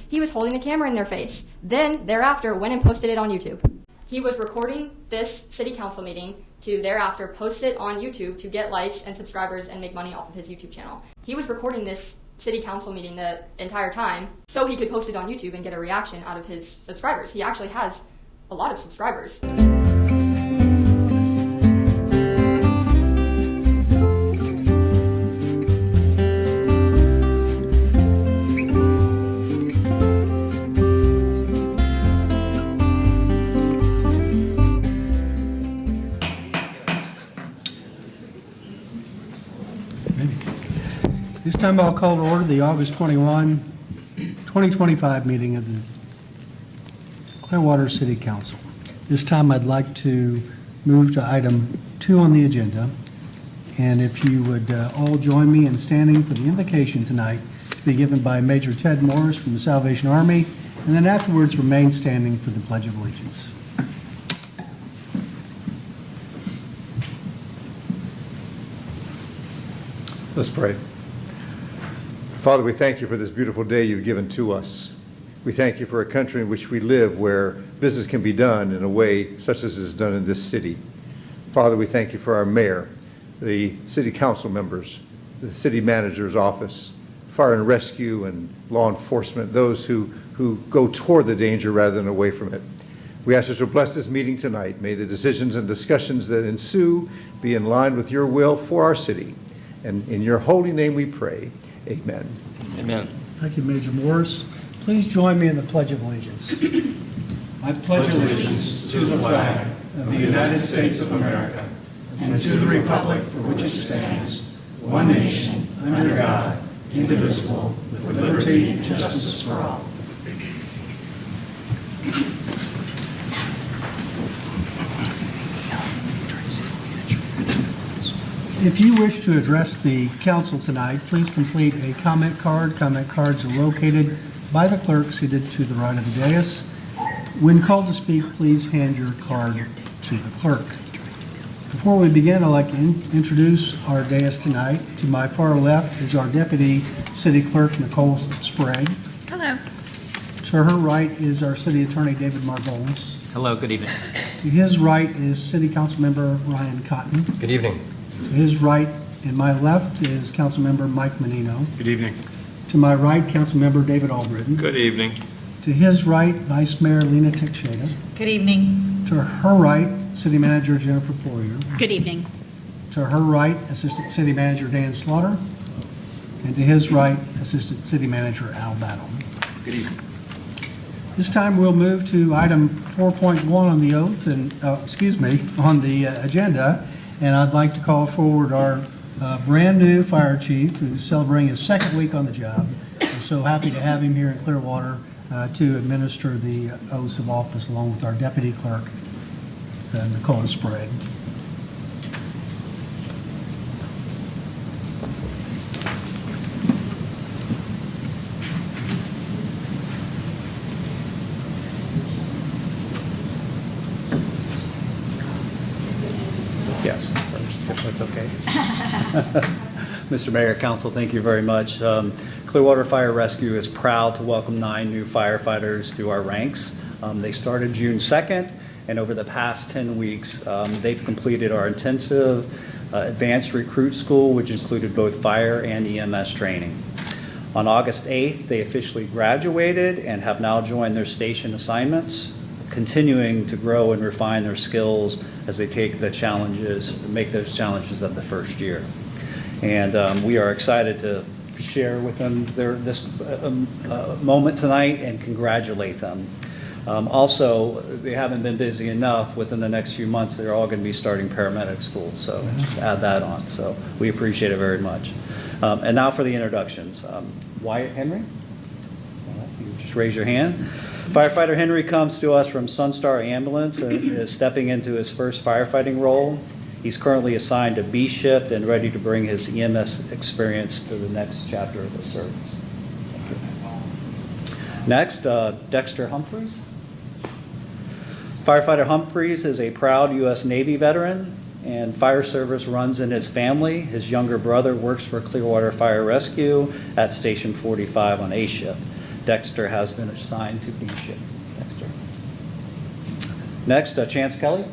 he was holding the camera in their face. Then, thereafter, went and posted it on YouTube. He was recording this city council meeting to thereafter post it on YouTube to get likes and subscribers and make money off of his YouTube channel. He was recording this city council meeting the entire time so he could post it on YouTube and get a reaction out of his subscribers. He actually has a lot of subscribers. This time I'll call to order the August 21, 2025 meeting of the Clearwater City Council. This time I'd like to move to item 2 on the agenda. And if you would all join me in standing for the invocation tonight to be given by Major Ted Morris from the Salvation Army, and then afterwards remain standing for the Pledge of Allegiance. Let's pray. Father, we thank you for this beautiful day you've given to us. We thank you for a country in which we live where business can be done in a way such as is done in this city. Father, we thank you for our mayor, the city council members, the city manager's office, fire and rescue and law enforcement, those who go toward the danger rather than away from it. We ask that you'll bless this meeting tonight. May the decisions and discussions that ensue be in line with your will for our city. And in your holy name we pray. Amen. Amen. Thank you, Major Morris. Please join me in the Pledge of Allegiance. I pledge allegiance to the flag of the United States of America and to the republic for which it stands, one nation, under God, indivisible, with liberty and justice for all. If you wish to address the council tonight, please complete a comment card. Comment cards are located by the clerk seated to the right of the dais. When called to speak, please hand your card to the clerk. Before we begin, I'd like to introduce our dais tonight. To my far left is our Deputy City Clerk, Nicole Sprague. Hello. To her right is our City Attorney, David Marbolis. Hello, good evening. To his right is City Council Member Ryan Cotton. Good evening. To his right and my left is Councilmember Mike Menino. Good evening. To my right, Councilmember David Albritton. Good evening. To his right, Vice Mayor Lena Teixeira. Good evening. To her right, City Manager Jennifer Poirier. Good evening. To her right, Assistant City Manager Dan Slaughter. And to his right, Assistant City Manager Al Battle. Good evening. This time we'll move to item 4.1 on the oath and, on the agenda. And I'd like to call forward our brand-new fire chief who's celebrating his second week on the job. We're so happy to have him here in Clearwater to administer the oaths of office along with our deputy clerk, Nicole Sprague. Yes, first, if that's okay. Mr. Mayor, Council, thank you very much. Clearwater Fire Rescue is proud to welcome 9 new firefighters to our ranks. They started June 2nd, and over the past 10 weeks, they've completed our intensive advanced recruit school, which included both fire and EMS training. On August 8th, they officially graduated and have now joined their station assignments, continuing to grow and refine their skills as they take the challenges, make those challenges of the first year. And we are excited to share with them this moment tonight and congratulate them. Also, they haven't been busy enough. Within the next few months, they're all going to be starting paramedic school, so just add that on. So we appreciate it very much. And now for the introductions. Wyatt Henry, you just raise your hand. Firefighter Henry comes to us from Sunstar Ambulance and is stepping into his first firefighting role. He's currently assigned to B shift and ready to bring his EMS experience to the next chapter of his service. Next, Dexter Humphreys. Firefighter Humphreys is a proud U.S. Navy veteran, and fire service runs in his family. His younger brother works for Clearwater Fire Rescue at Station 45 on A shift. Dexter has been assigned to B shift. Dexter. Next, Chance Kelly.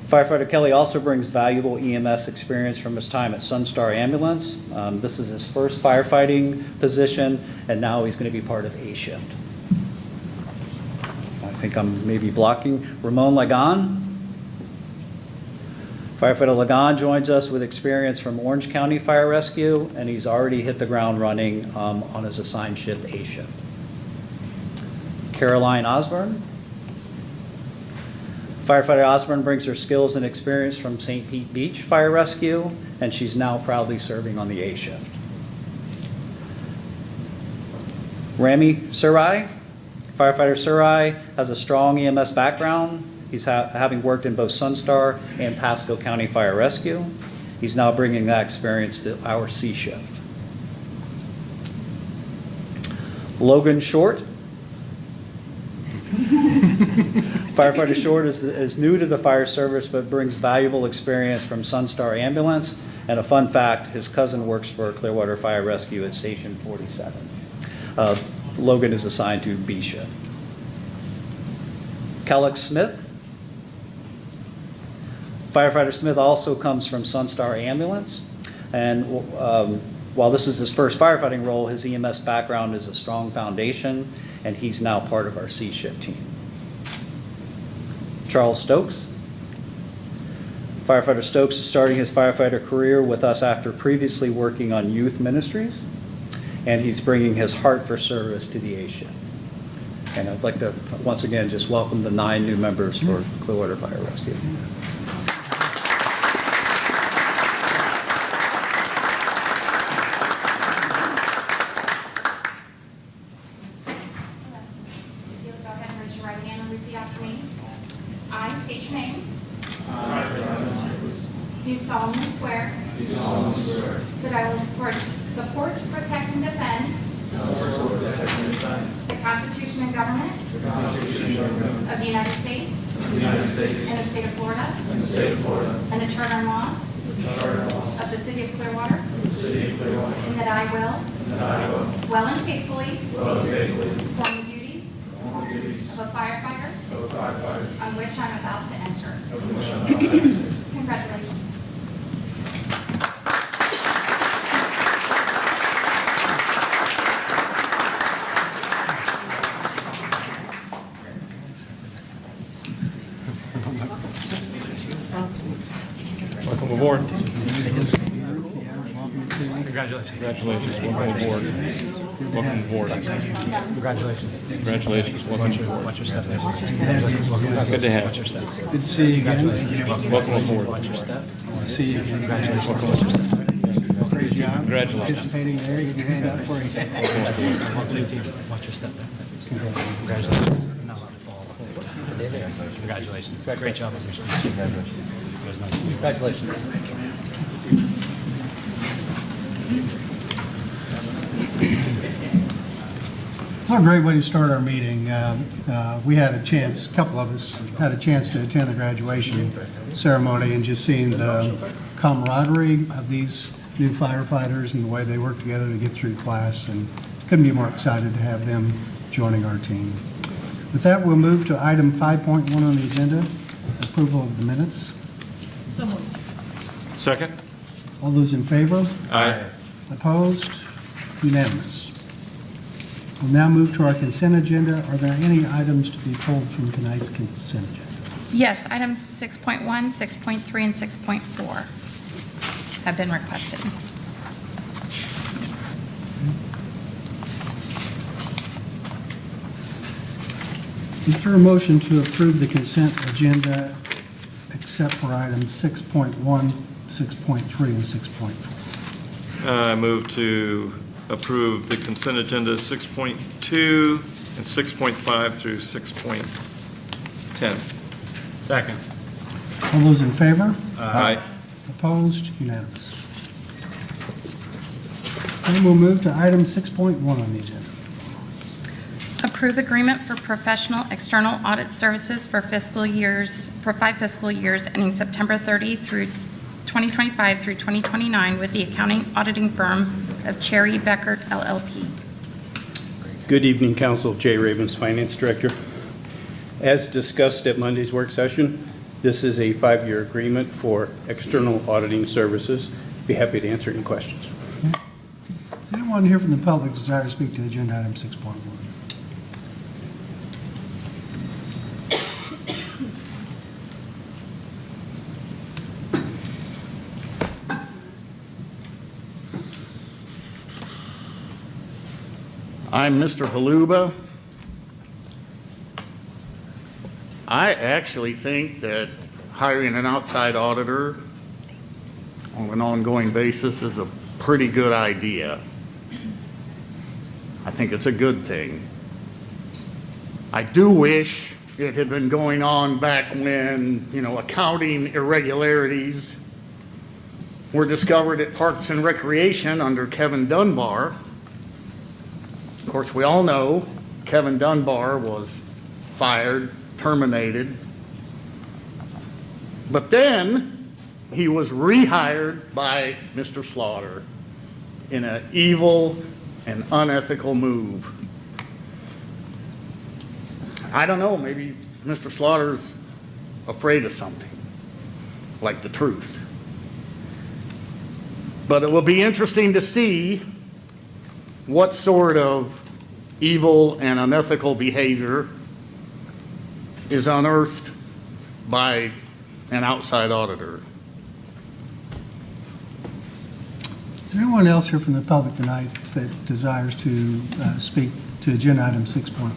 Firefighter Kelly also brings valuable EMS experience from his time at Sunstar Ambulance. This is his first firefighting position, and now he's going to be part of A shift. I think I'm maybe blocking Ramon Lagan. Firefighter Lagan joins us with experience from Orange County Fire Rescue, and he's already hit the ground running on his assigned shift, A shift. Caroline Osborne. Firefighter Osborne brings her skills and experience from St. Pete Beach Fire Rescue, and she's now proudly serving on the A shift. Rami Surai. Firefighter Surai has a strong EMS background. He's having worked in both Sunstar and Pasco County Fire Rescue. He's now bringing that experience to our C shift. Logan Short. Firefighter Short is new to the fire service but brings valuable experience from Sunstar Ambulance. And a fun fact, his cousin works for Clearwater Fire Rescue at Station 47. Logan is assigned to B shift. Calix Smith. Firefighter Smith also comes from Sunstar Ambulance. And while this is his first firefighting role, his EMS background is a strong foundation, and he's now part of our C shift team. Charles Stokes. Firefighter Stokes is starting his firefighter career with us after previously working on youth ministries, and he's bringing his heart for service to the A shift. And I'd like to once again just welcome the 9 new members for Clearwater Fire Rescue. I state your name. Do solemnly swear. That I will support, protect, and defend. The Constitution and government. Of the United States. And the state of Florida. And the charter and laws. Of the city of Clearwater. And that I will. Well and faithfully. Perform the duties. Of a firefighter. On which I'm about to enter. Congratulations. Welcome aboard. Congratulations. Congratulations. Welcome aboard. Welcome aboard. Congratulations. Congratulations. Welcome aboard. Watch your step there. Good to have. Watch your step. Good to see you again. Welcome aboard. Watch your step. Good to see you again. Congratulations. Great job. Congratulations. Participating there. You can hand up for you. Welcome to the team. Watch your step there. Congratulations. You're not allowed to fall. Congratulations. Great job on your speech. It was nice to meet you. Congratulations. What a great way to start our meeting. We had a chance, a couple of us had a chance to attend the graduation ceremony, and just seeing the camaraderie of these new firefighters and the way they work together to get through class, and couldn't be more excited to have them joining our team. With that, we'll move to item 5.1 on the agenda, approval of the minutes. Second? All those in favor? Aye. Opposed? Unanimous. We'll now move to our consent agenda. Are there any items to be pulled from tonight's consent agenda? Yes, items 6.1, 6.3, and 6.4 have been requested. Is there a motion to approve the consent agenda except for items 6.1, 6.3, and 6.4? I move to approve the consent agenda 6.2 and 6.5 through 6.10. Second. All those in favor? Aye. Opposed? Unanimous. This time we'll move to item 6.1 on the agenda. Approve agreement for professional external audit services for 5 fiscal years ending September 30 through 2025 through 2029 with the accounting auditing firm of Cherry Beckert LLP. Good evening, Council. Jay Ravens, Finance Director. As discussed at Monday's work session, this is a 5-year agreement for external auditing services. Be happy to answer any questions. Does anyone here from the public desire to speak to agenda item 6.1? I'm Mr. Haluba. I actually think that hiring an outside auditor on an ongoing basis is a pretty good idea. I think it's a good thing. I do wish it had been going on back when, accounting irregularities were discovered at Parks and Recreation under Kevin Dunbar. Of course, we all know Kevin Dunbar was fired, terminated, but then he was rehired by Mr. Slaughter in an evil and unethical move. I don't know, maybe Mr. Slaughter's afraid of something, like the truth. But it will be interesting to see what sort of evil and unethical behavior is unearthed by an outside auditor. Is there anyone else here from the public tonight that desires to speak to agenda item 6.1?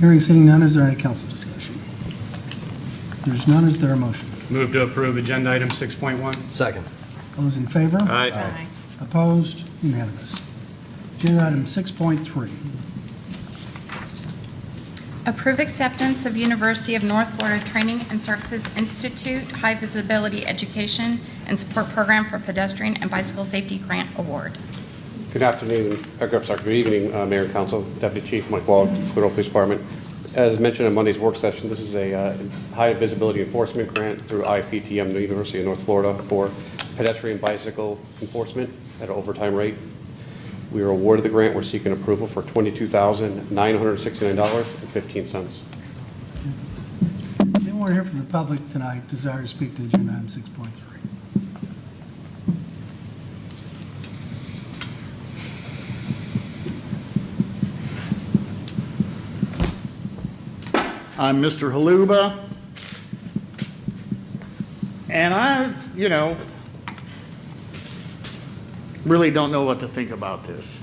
Hearing, seeing none, is there any council discussion? If there's none, is there a motion? Move to approve agenda item 6.1. Second. All those in favor? Aye. Opposed? Unanimous. Agenda item 6.3. Approve acceptance of University of North Florida Training and Services Institute High Visibility Education and Support Program for Pedestrian and Bicycle Safety Grant Award. Good afternoon, good evening, Mayor and Council, Deputy Chief Mike Wall, Clearwater Police Department. As mentioned in Monday's work session, this is a high visibility enforcement grant through IPTM, the University of North Florida, for pedestrian bicycle enforcement at an overtime rate. We were awarded the grant. We're seeking approval for $22,969.15. Anyone here from the public tonight desire to speak to agenda item 6.3? I'm Mr. Haluba, and I, really don't know what to think about this.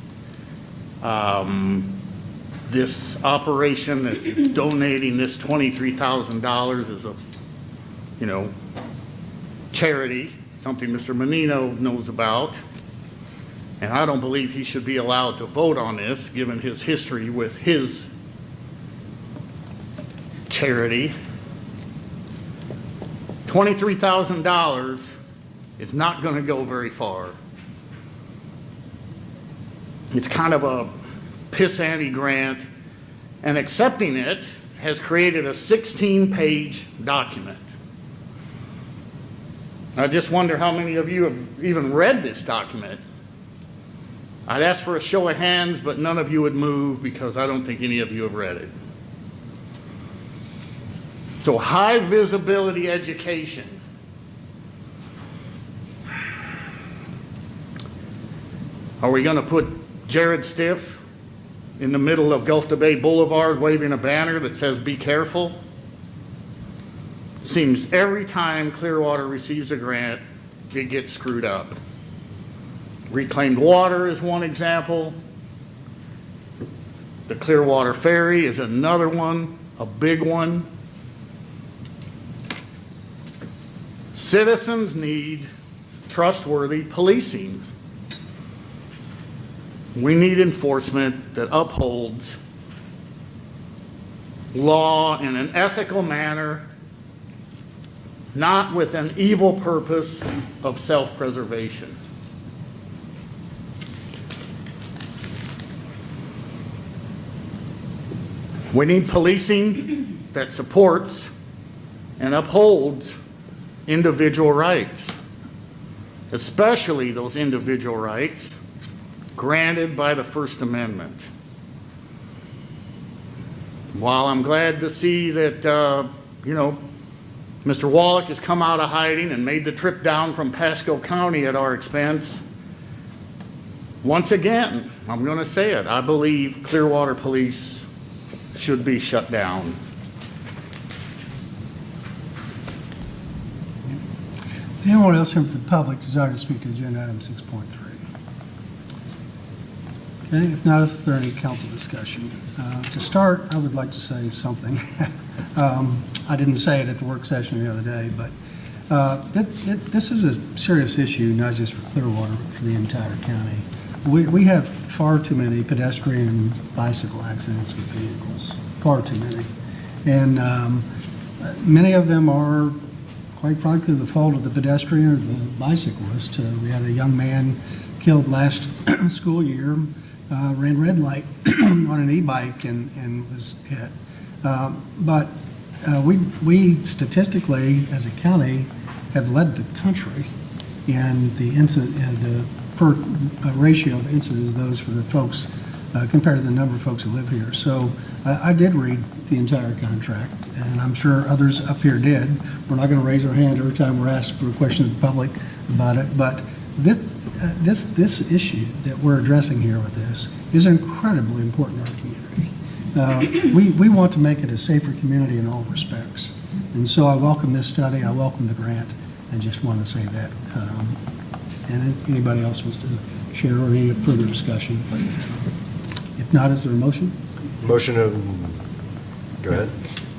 This operation that's donating this $23,000 is a, charity, something Mr. Menino knows about, and I don't believe he should be allowed to vote on this, given his history with his charity. $23,000 is not going to go very far. It's kind of a piss-ante grant, and accepting it has created a 16-page document. I just wonder how many of you have even read this document. I'd ask for a show of hands, but none of you would move because I don't think any of you have read it. So high visibility education. Are we going to put Jared Stiff in the middle of Gulf to Bay Boulevard waving a banner that says "Be careful"? Seems every time Clearwater receives a grant, it gets screwed up. Reclaimed water is one example. The Clearwater Ferry is another one, a big one. Citizens need trustworthy policing. We need enforcement that upholds law in an ethical manner, not with an evil purpose of self-preservation. We need policing that supports and upholds individual rights, especially those individual rights granted by the First Amendment. While I'm glad to see that, Mr. Wallach has come out of hiding and made the trip down from Pasco County at our expense, once again, I'm going to say it, I believe Clearwater Police should be shut down. Does anyone else here from the public desire to speak to agenda item 6.3? Okay, if not, is there any council discussion? To start, I would like to say something. I didn't say it at the work session the other day, but this is a serious issue, not just for Clearwater, but for the entire county. We have far too many pedestrian and bicycle accidents with vehicles, far too many. And many of them are, quite frankly, the fault of the pedestrian or the bicyclist. We had a young man killed last school year, ran red light on an e-bike and was hit. But we statistically, as a county, have led the country in the incident, the per ratio of incidents of those for the folks compared to the number of folks who live here. So I did read the entire contract, and I'm sure others up here did. We're not going to raise our hand every time we're asked for a question of the public about it, but this issue that we're addressing here with this is incredibly important to our community. We want to make it a safer community in all respects, and so I welcome this study. I welcome the grant. I just want to say that. And anybody else wants to share or any further discussion? But if not, is there a motion? Motion to, go ahead.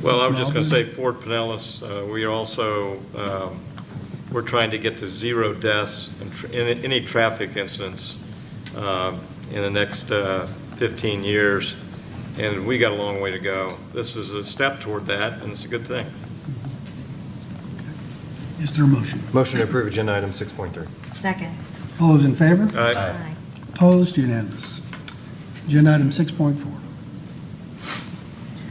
Well, I was just going to say Fort Pinellas, we are also, we're trying to get to 0 deaths in any traffic incidents in the next 15 years, and we got a long way to go. This is a step toward that, and it's a good thing. Is there a motion? Motion to approve agenda item 6.3. Second. All those in favor? Aye. Opposed? Unanimous. Agenda item 6.4.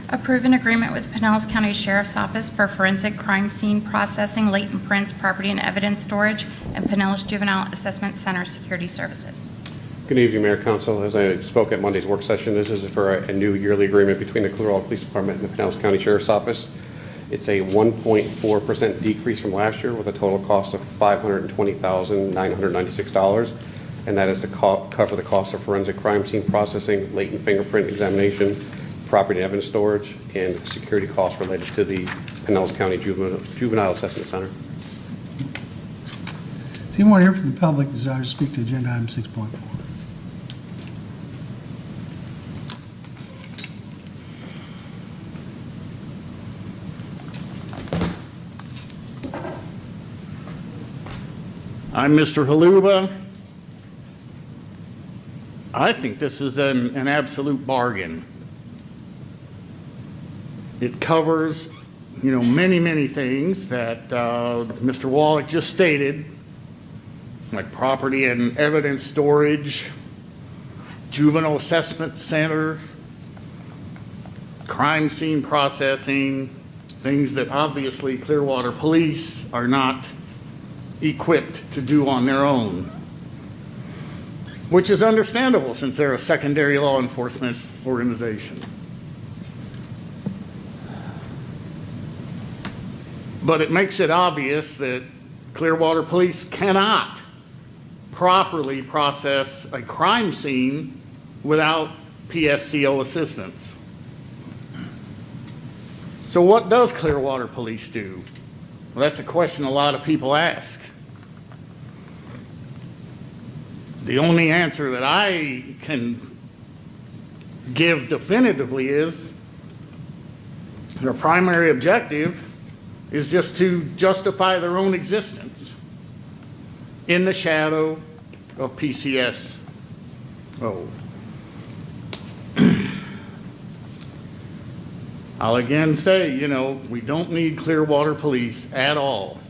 Approve an agreement with Pinellas County Sheriff's Office for forensic crime scene processing, latent prints, property and evidence storage, and Pinellas Juvenile Assessment Center security services. Good evening, Mayor, Council. As I spoke at Monday's work session, this is for a new yearly agreement between the Clearwater Police Department and the Pinellas County Sheriff's Office. It's a 1.4% decrease from last year with a total cost of $520,996, and that is to cover the cost of forensic crime scene processing, latent fingerprint examination, property and evidence storage, and security costs related to the Pinellas County Juvenile Assessment Center. Does anyone here from the public desire to speak to agenda item 6.4? I'm Mr. Haluba. I think this is an absolute bargain. It covers, many, many things that Mr. Wallach just stated, like property and evidence storage, juvenile assessment center, crime scene processing, things that obviously Clearwater Police are not equipped to do on their own, which is understandable since they're a secondary law enforcement organization. But it makes it obvious that Clearwater Police cannot properly process a crime scene without PSCO assistance. So what does Clearwater Police do? Well, that's a question a lot of people ask. The only answer that I can give definitively is their primary objective is just to justify their own existence in the shadow of PCS. I'll again say, we don't need Clearwater Police at all.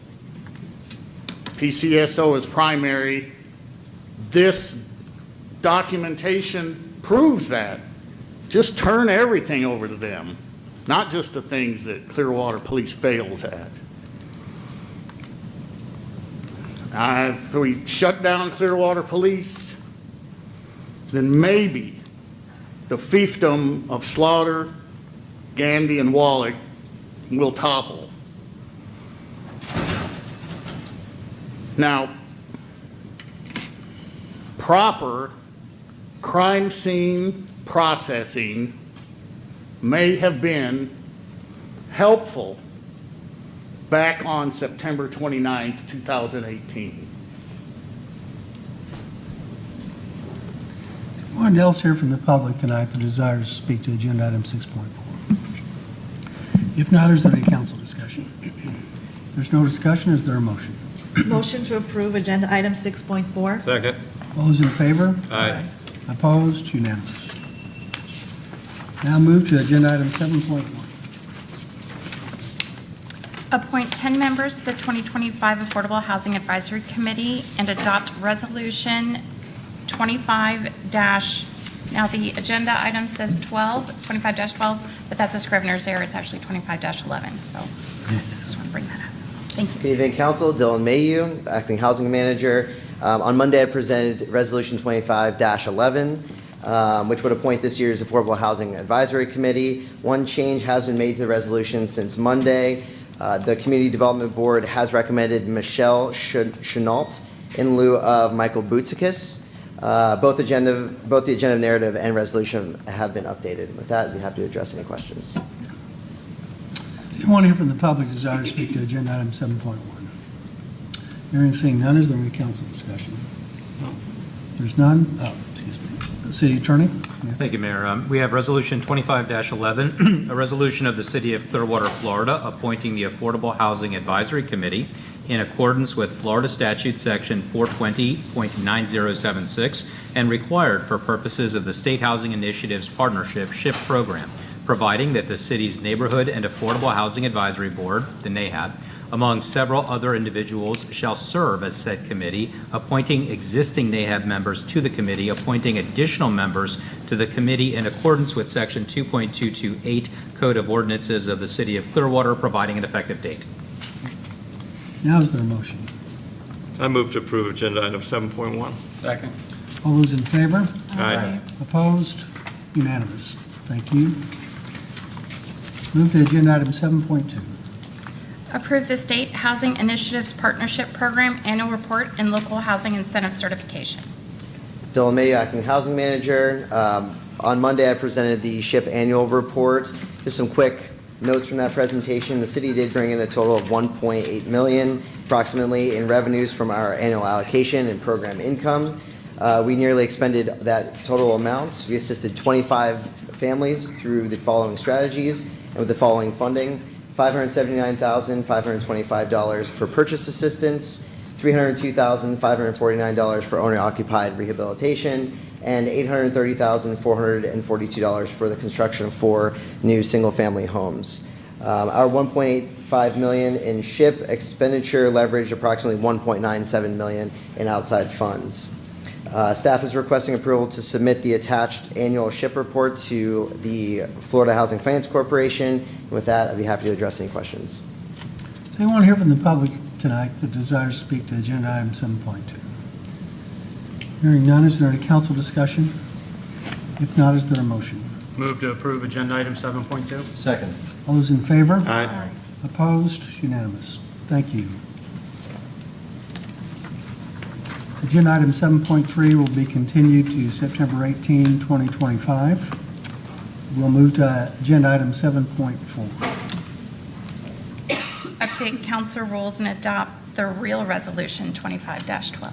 PCSO is primary. This documentation proves that. Just turn everything over to them, not just the things that Clearwater Police fails at. If we shut down Clearwater Police, then maybe the fiefdom of Slaughter, Gandy, and Wallach will topple. Now, proper crime scene processing may have been helpful back on September 29th, 2018. Anyone else here from the public tonight that desires to speak to agenda item 6.4? If not, is there any council discussion? If there's no discussion, is there a motion? Motion to approve agenda item 6.4. Second. All those in favor? Aye. Opposed? Unanimous. Now move to agenda item 7.1. Appoint 10 members to the 2025 Affordable Housing Advisory Committee and adopt Resolution 25- now the agenda item says 25-12, but that's a Scrivener's error. It's actually 25-11, so just want to bring that up. Thank you. Good evening, Council. Dylan Mayhew, Acting Housing Manager. On Monday, I presented Resolution 25-11, which would appoint this year's Affordable Housing Advisory Committee. One change has been made to the resolution since Monday. The Community Development Board has recommended Michelle Chenault in lieu of Michael Boutsikis. Both the agenda narrative and resolution have been updated. With that, I'd be happy to address any questions. Does anyone here from the public desire to speak to agenda item 7.1? Hearing and seeing none, is there any council discussion? There's none. Excuse me. City Attorney? Thank you, Mayor. We have Resolution 25-11, a resolution of the City of Clearwater, Florida, appointing the Affordable Housing Advisory Committee in accordance with Florida Statute Section 420.9076 and required for purposes of the State Housing Initiative's Partnership SHIP program, providing that the city's Neighborhood and Affordable Housing Advisory Board, the NAHAB, among several other individuals, shall serve as said committee, appointing existing NAHAB members to the committee, appointing additional members to the committee in accordance with Section 2.228 Code of Ordinances of the City of Clearwater, providing an effective date. Now is there a motion? I move to approve agenda item 7.1. Second. All those in favor? Aye. Opposed? Unanimous. Thank you. Move to agenda item 7.2. Approve the State Housing Initiatives Partnership Program Annual Report and Local Housing Incentive Certification. Dylan Mayhew, Acting Housing Manager. On Monday, I presented the SHIP Annual Report. Just some quick notes from that presentation. The city did bring in a total of $1.8 million approximately in revenues from our annual allocation and program income. We nearly expended that total amount. We assisted 25 families through the following strategies and with the following funding: $579,525 for purchase assistance, $302,549 for owner-occupied rehabilitation, and $830,442 for the construction of 4 new single-family homes. Our $1.85 million in SHIP expenditure leveraged approximately $1.97 million in outside funds. Staff is requesting approval to submit the attached annual SHIP report to the Florida Housing Finance Corporation. And with that, I'd be happy to address any questions. Is anyone here from the public tonight that desires to speak to agenda item 7.2? Hearing none, is there any council discussion? If not, is there a motion? Move to approve agenda item 7.2. Second. All those in favor? Aye. Opposed? Unanimous. Thank you. Agenda item 7.3 will be continued to September 18, 2025. We'll move to agenda item 7.4. Update council rules and adopt the real resolution 25-12.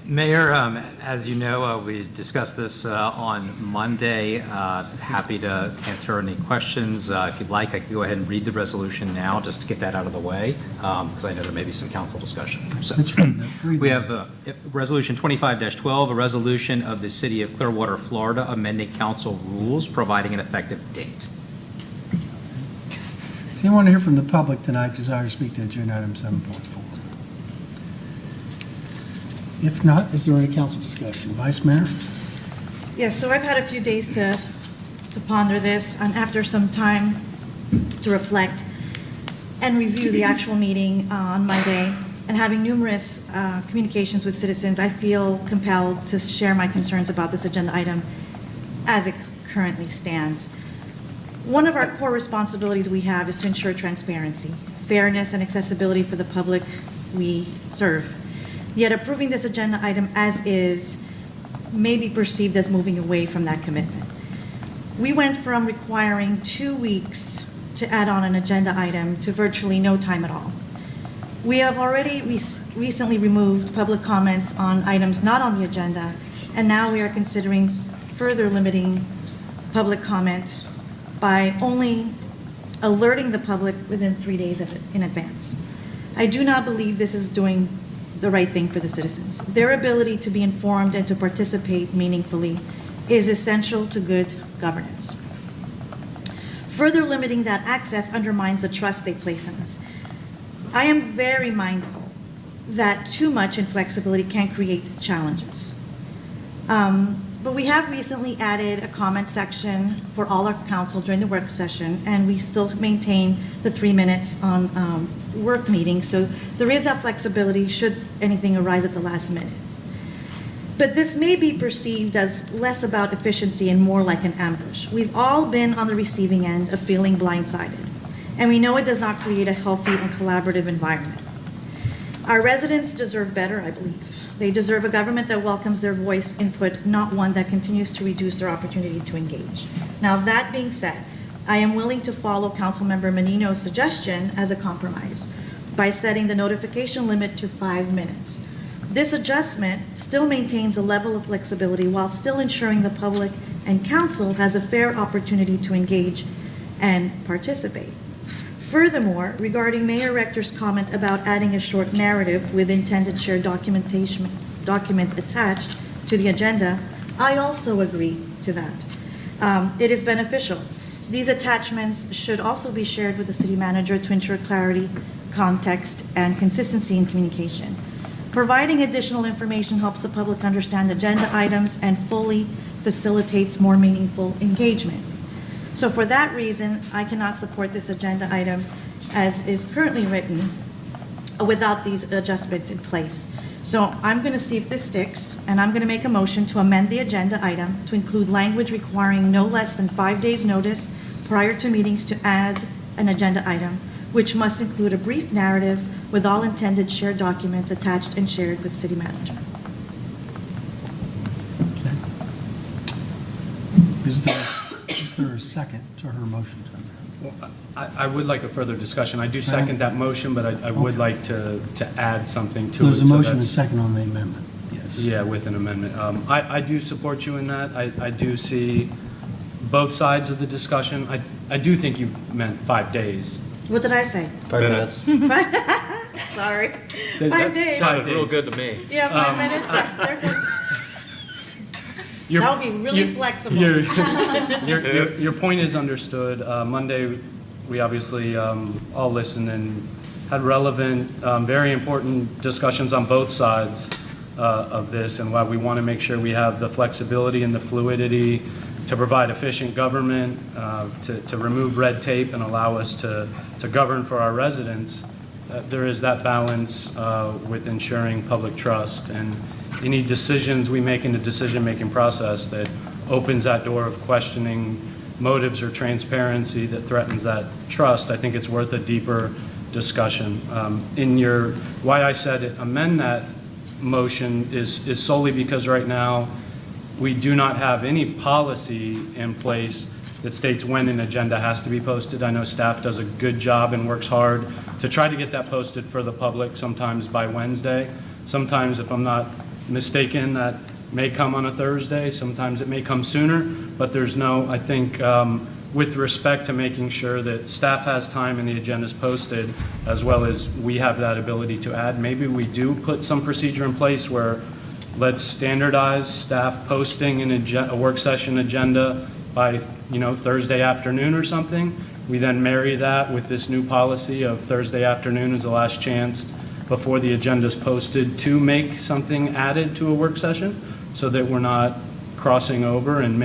Mayor, as you know, we discussed this on Monday. Happy to answer any questions. If you'd like, I could go ahead and read the resolution now just to get that out of the way, because I know there may be some council discussion. So, Let's read that. we have Resolution 25-12, a resolution of the City of Clearwater, Florida, amending council rules, providing an effective date. Does anyone here from the public tonight desire to speak to agenda item 7.4? If not, is there any council discussion? Vice Mayor? Yes, so I've had a few days to ponder this, and after some time to reflect and review the actual meeting on Monday, and having numerous communications with citizens, I feel compelled to share my concerns about this agenda item as it currently stands. One of our core responsibilities we have is to ensure transparency, fairness, and accessibility for the public we serve. Yet approving this agenda item as is may be perceived as moving away from that commitment. We went from requiring 2 weeks to add on an agenda item to virtually no time at all. We have already recently removed public comments on items not on the agenda, and now we are considering further limiting public comment by only alerting the public within 3 days in advance. I do not believe this is doing the right thing for the citizens. Their ability to be informed and to participate meaningfully is essential to good governance. Further limiting that access undermines the trust they place in us. I am very mindful that too much inflexibility can create challenges. But we have recently added a comment section for all our council during the work session, and we still maintain the 3 minutes on work meetings. So there is that flexibility should anything arise at the last minute. But this may be perceived as less about efficiency and more like an ambush. We've all been on the receiving end of feeling blindsided, and we know it does not create a healthy and collaborative environment. Our residents deserve better, I believe. They deserve a government that welcomes their voice input, not one that continues to reduce their opportunity to engage. Now, that being said, I am willing to follow Councilmember Menino's suggestion as a compromise by setting the notification limit to 5 minutes. This adjustment still maintains a level of flexibility while still ensuring the public and council has a fair opportunity to engage and participate. Furthermore, regarding Mayor Rector's comment about adding a short narrative with intended shared documents attached to the agenda, I also agree to that. It is beneficial. These attachments should also be shared with the city manager to ensure clarity, context, and consistency in communication. Providing additional information helps the public understand agenda items and fully facilitates more meaningful engagement. So for that reason, I cannot support this agenda item as is currently written without these adjustments in place. So I'm going to see if this sticks, and I'm going to make a motion to amend the agenda item to include language requiring no less than 5 days' notice prior to meetings to add an agenda item, which must include a brief narrative with all intended shared documents attached and shared with city manager. Okay. Is there a second to her motion to amend? Well, I would like a further discussion. I do second that motion, but I would like to add something to it. There's a so motion and a that's- second on the amendment, yes. Yeah, with an amendment. I do support you in that. I do see both sides of the discussion. I do think you meant 5 days. What did I say? 5 minutes. Sorry. That 5 days. Sounded real good to me. Yeah, 5 minutes. There goes. That'll be really flexible. Your point is understood. Monday, we obviously all listened and had relevant, very important discussions on both sides of this, and why we want to make sure we have the flexibility and the fluidity to provide efficient government, to remove red tape and allow us to govern for our residents. There is that balance with ensuring public trust, and any decisions we make in the decision-making process that opens that door of questioning motives or transparency that threatens that trust, I think it's worth a deeper discussion. Why I said amend that motion is solely because right now we do not have any policy in place that states when an agenda has to be posted. I know staff does a good job and works hard to try to get that posted for the public, sometimes by Wednesday. Sometimes, if I'm not mistaken, that may come on a Thursday. Sometimes it may come sooner, but there's no, I think, with respect to making sure that staff has time and the agenda's posted, as well as we have that ability to add, maybe we do put some procedure in place where let's standardize staff posting a work session agenda by, Thursday afternoon or something. We then marry that with this new policy of Thursday afternoon is the last chance before the agenda is posted to make something added to a work session, so that we're not crossing over and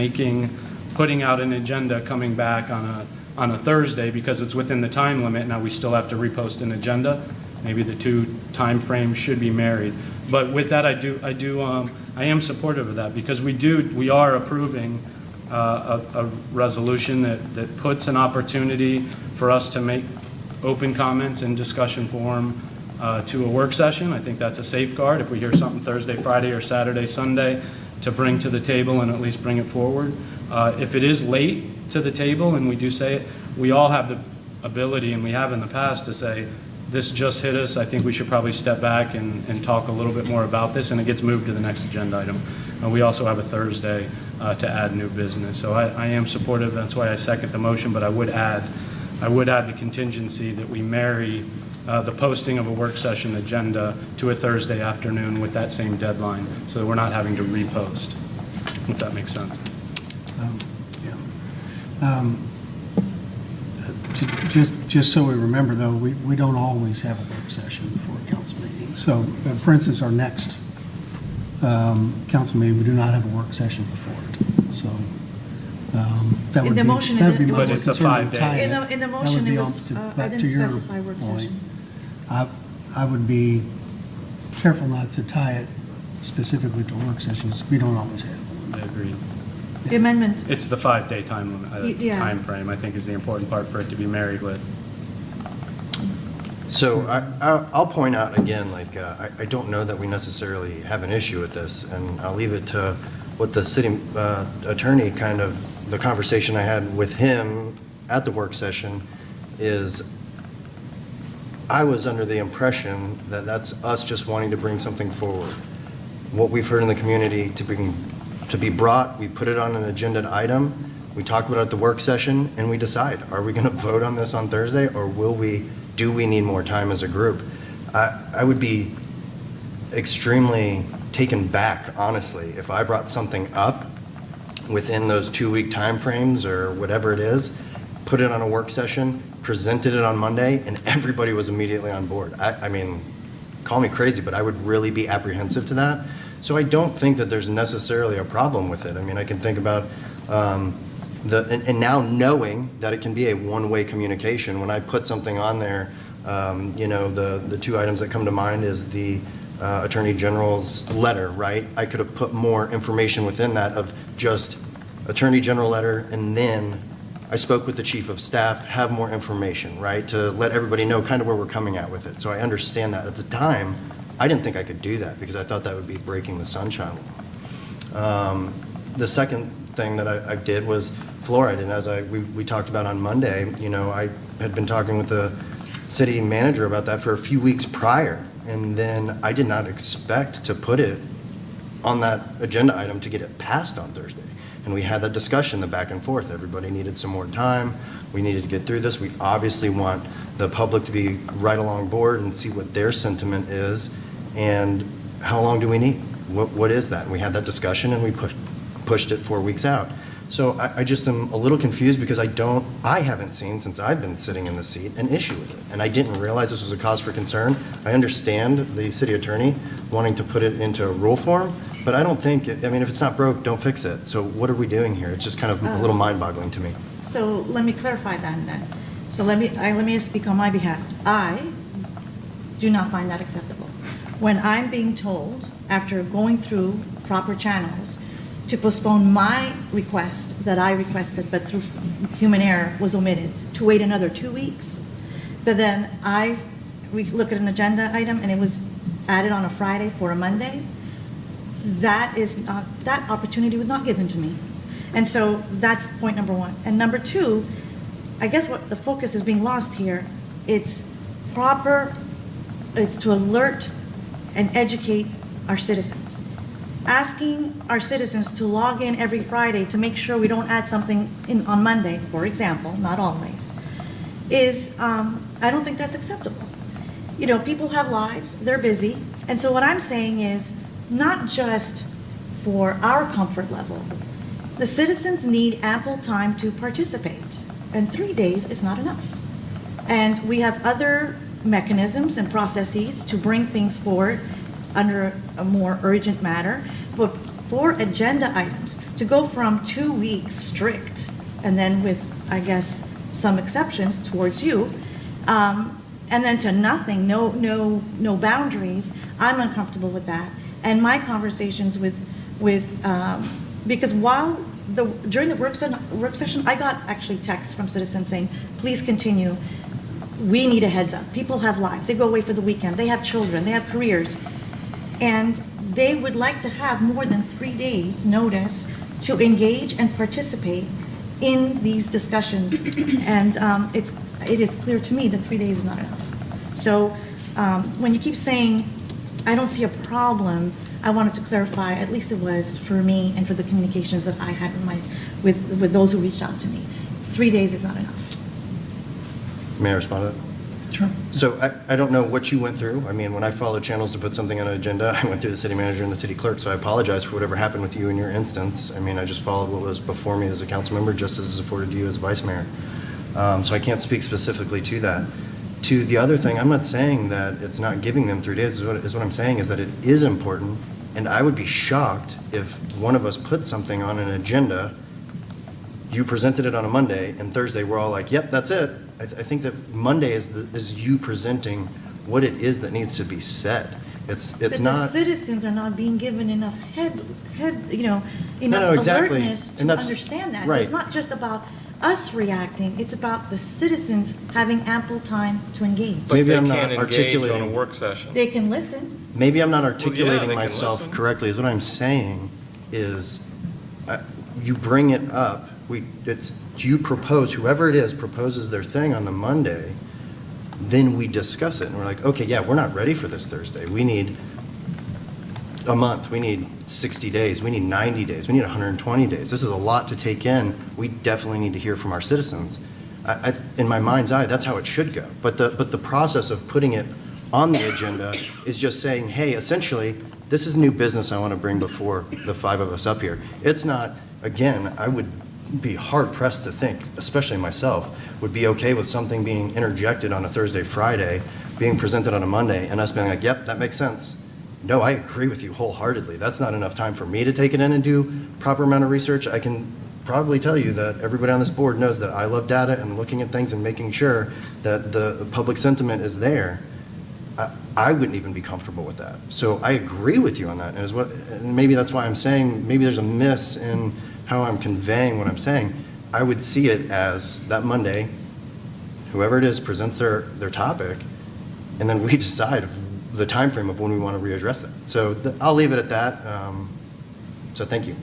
putting out an agenda coming back on a Thursday because it's within the time limit. Now we still have to repost an agenda, maybe the two timeframes should be married. But with that, I am supportive of that, because we are approving a resolution that puts an opportunity for us to make open comments in discussion forum to a work session. I think that's a safeguard. If we hear something Thursday, Friday, or Saturday, Sunday, to bring to the table and at least bring it forward. If it is late to the table and we do say it, we all have the ability, and we have in the past, to say, this just hit us, I think we should probably step back and talk a little bit more about this, and it gets moved to the next agenda item. We also have a Thursday to add new business. So I am supportive, that's why I second the motion, but I would add the contingency that we marry the posting of a work session agenda to a Thursday afternoon with that same deadline, so that we're not having to repost, if that makes sense. Just so we remember, though, we don't always have a work session before a council meeting. So, for instance, our next council meeting, we do not have a work session before it. So that would In the be, motion, that would be it my was- But it's a concern 5 with timing. days. In the That motion, would be it on was, to- I back didn't to your specify work point. session. I would be careful not to tie it specifically to work sessions. We don't always have one. I agree. The amendment, It's the 5-day time limit, Yeah. timeframe, I think, is the important part for it to be married with. So I'll point out again, like, I don't know that we necessarily have an issue with this, and I'll leave it to what the city attorney kind of, the conversation I had with him at the work session is, I was under the impression that that's us just wanting to bring something forward. What we've heard in the community to be brought, we put it on an agenda item, we talk about it at the work session, and we decide, are we going to vote on this on Thursday, or do we need more time as a group? I would be extremely taken back, honestly, if I brought something up within those 2-week timeframes or whatever it is, put it on a work session, presented it on Monday, and everybody was immediately on board. I mean, call me crazy, but I would really be apprehensive to that. So I don't think that there's necessarily a problem with it. I mean, I can think about and now knowing that it can be a one-way communication, when I put something on there, the two items that come to mind is the Attorney General's letter, right? I could have put more information within that of just Attorney General letter, and then I spoke with the Chief of Staff, have more information, right? To let everybody know kind of where we're coming at with it. So I understand that. At the time, I didn't think I could do that because I thought that would be breaking the sunshine law. The second thing that I did was fluoride, and as we talked about on Monday, I had been talking with the city manager about that for a few weeks prior, and then I did not expect to put it on that agenda item to get it passed on Thursday. And we had that discussion, the back and forth. Everybody needed some more time. We needed to get through this. We obviously want the public to be right along board and see what their sentiment is, and how long do we need? What is that? And we had that discussion, and we pushed it 4 weeks out. So I just am a little confused because I haven't seen, since I've been sitting in the seat, an issue with it. And I didn't realize this was a cause for concern. I understand the city attorney wanting to put it into rule form, but I don't think, if it's not broke, don't fix it. So what are we doing here? It's just kind of a little mind-boggling to me. so let me clarify that then. So let me speak on my behalf. I do not find that acceptable. When I'm being told, after going through proper channels, to postpone my request that I requested, but through human error was omitted, to wait another 2 weeks, but then we look at an agenda item and it was added on a Friday for a Monday, that opportunity was not given to me. And so that's point number one. And number two, I guess what the focus is being lost here, it's to alert and educate our citizens. Asking our citizens to log in every Friday to make sure we don't add something on Monday, for example, not always, is, I don't think that's acceptable. People have lives, they're busy, and so what I'm saying is, not just for our comfort level, the citizens need ample time to participate, and 3 days is not enough. And we have other mechanisms and processes to bring things forward under a more urgent matter, but for agenda items, to go from 2 weeks strict, and then with, I guess, some exceptions towards you, and then to nothing, no boundaries, I'm uncomfortable with that. And my conversations because during the work session, I got actually texts from citizens saying, please continue. We need a heads up. People have lives. They go away for the weekend. They have children. They have careers. And they would like to have more than 3 days notice to engage and participate in these discussions. And it is clear to me that 3 days is not enough. So when you keep saying, I don't see a problem, I wanted to clarify, at least it was for me and for the communications that I had with those who reached out to me. 3 days is not enough. May I respond to that? Sure. So I don't know what you went through. I mean, when I followed channels to put something on an agenda, I went through the city manager and the city clerk, so I apologize for whatever happened with you in your instance. I mean, I just followed what was before me as a council member, just as is afforded to you as vice mayor. So I can't speak specifically to that. To the other thing, I'm not saying that it's not giving them 3 days, is what I'm saying is that it is important, and I would be shocked if one of us put something on an agenda, you presented it on a Monday, and Thursday we're all like, yep, that's it. I think that Monday is you presenting what it is that needs to be said. It's But not. the citizens are not being given enough enough exactly. alertness to And that's- understand that. So right. it's not just about us reacting, it's about the citizens having ample time to engage. But Maybe they I'm not can't engage on a articulating. work session. They can listen. Maybe I'm not they articulating can myself listen. correctly, is what I'm saying is, you bring it up, you propose, whoever it is proposes their thing on the Monday, then we discuss it, and we're like, okay, yeah, we're not ready for this Thursday. We need a month, we need 60 days, we need 90 days, we need 120 days. This is a lot to take in. We definitely need to hear from our citizens. In my mind's eye, that's how it should go. But the process of putting it on the agenda is just saying, hey, essentially, this is new business I want to bring before the five of us up here. It's not, again, I would be hard pressed to think, especially myself, would be okay with something being interjected on a Thursday, Friday, being presented on a Monday, and us being like, yep, that makes sense. No, I agree with you wholeheartedly. That's not enough time for me to take it in and do proper amount of research. I can probably tell you that everybody on this board knows that I love data and looking at things and making sure that the public sentiment is there. I wouldn't even be comfortable with that. So I agree with you on that. And maybe that's why I'm saying, maybe there's a miss in how I'm conveying what I'm saying. I would see it as that Monday, whoever it is presents their topic, and then we decide the time frame of when we want to readdress it. So I'll leave it at that. So thank you.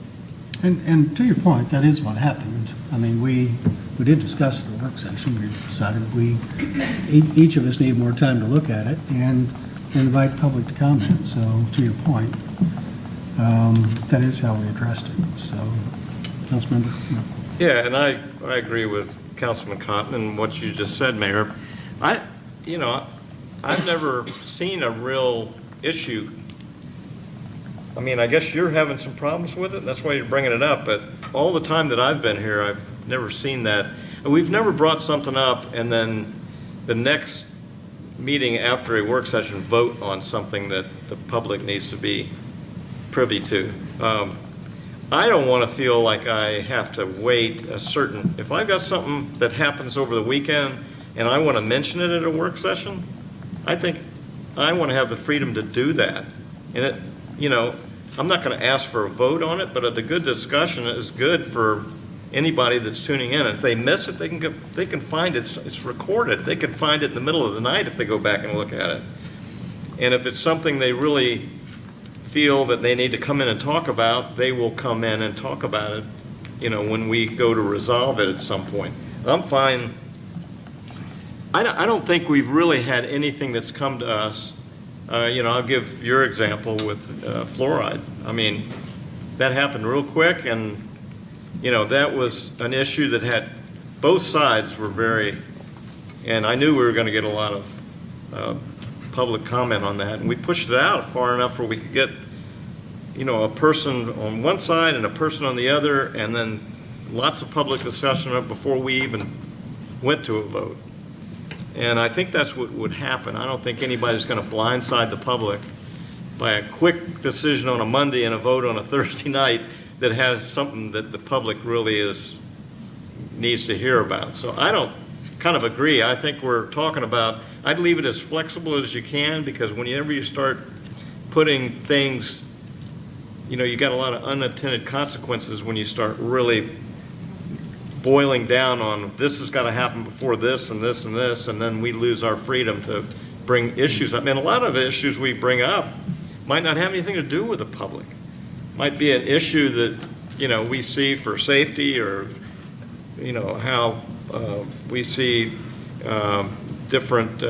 And to your point, that is what happened. I mean, we did discuss it at a work session. We decided each of us need more time to look at it and invite public to comment. So to your point, that is how we addressed it. So, Councilmember? Yeah, and I agree with Councilman Cotton and what you just said, Mayor. I've never seen a real issue. I mean, I guess you're having some problems with it, that's why you're bringing it up, but all the time that I've been here, I've never seen that. And we've never brought something up and then the next meeting after a work session vote on something that the public needs to be privy to. I don't want to feel like I have to wait if I've got something that happens over the weekend and I want to mention it at a work session, I think I want to have the freedom to do that. And I'm not going to ask for a vote on it, but a good discussion is good for anybody that's tuning in. If they miss it, they can find it. It's recorded. They can find it in the middle of the night if they go back and look at it. And if it's something they really feel that they need to come in and talk about, they will come in and talk about it, when we go to resolve it at some point. I'm fine. I don't think we've really had anything that's come to us. I'll give your example with fluoride. I mean, that happened real quick, and, that was an issue that had, both sides were and I knew we were going to get a lot of public comment on that, and we pushed it out far enough where we could get, a person on one side and a person on the other, and then lots of public discussion of it before we even went to a vote. And I think that's what would happen. I don't think anybody's going to blindside the public by a quick decision on a Monday and a vote on a Thursday night that has something that the public really needs to hear about. So I don't kind of agree. I think we're talking about, I'd leave it as flexible as you can, because whenever you start putting things, you got a lot of unintended consequences when you start really boiling down on this has got to happen before this and this and this, and then we lose our freedom to bring issues up. And a lot of the issues we bring up might not have anything to do with the public. Might be an issue that, we see for safety, or, how we see different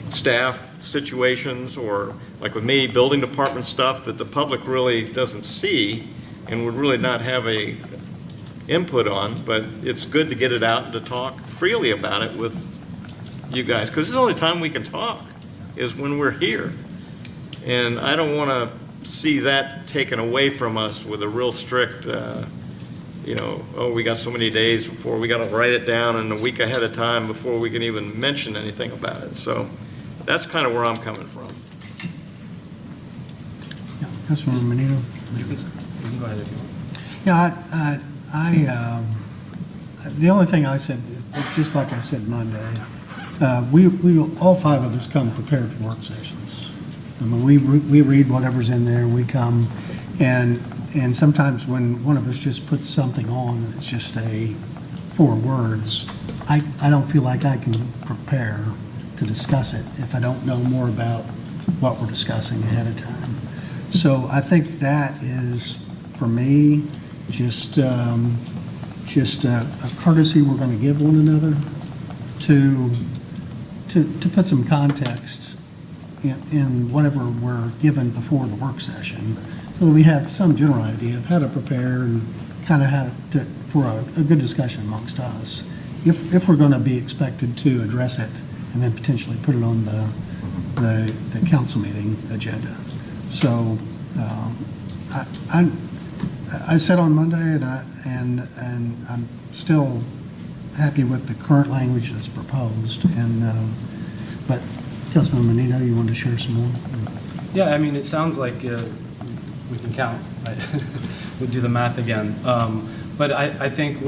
staff situations, or like with me, building department stuff that the public really doesn't see and would really not have a input on, but it's good to get it out and to talk freely about it with you guys, because this is the only time we can talk is when we're here. And I don't want to see that taken away from us with a real strict, we got so many days before, we got to write it down and a week ahead of time before we can even mention anything about it. So that's kind of where I'm coming from. Yeah, Councilmember Menino. You can go ahead if you want. Yeah, the only thing I said, just like I said Monday, we all five of us come prepared for work sessions. I mean, we read whatever's in there, we come, and sometimes when one of us just puts something on and it's just 4 words, I don't feel like I can prepare to discuss it if I don't know more about what we're discussing ahead of time. So I think that is, for me, just a courtesy we're going to give one another to put some context in whatever we're given before the work session, so that we have some general idea of how to prepare and kind of how to for a good discussion amongst us, if we're going to be expected to address it and then potentially put it on the council meeting agenda. So I said on Monday, and I'm still happy with the current language that's proposed. But Councilman Menino, you wanted to share some more? Yeah, I mean, it sounds like we can count. Right? We'll do the math again. But I think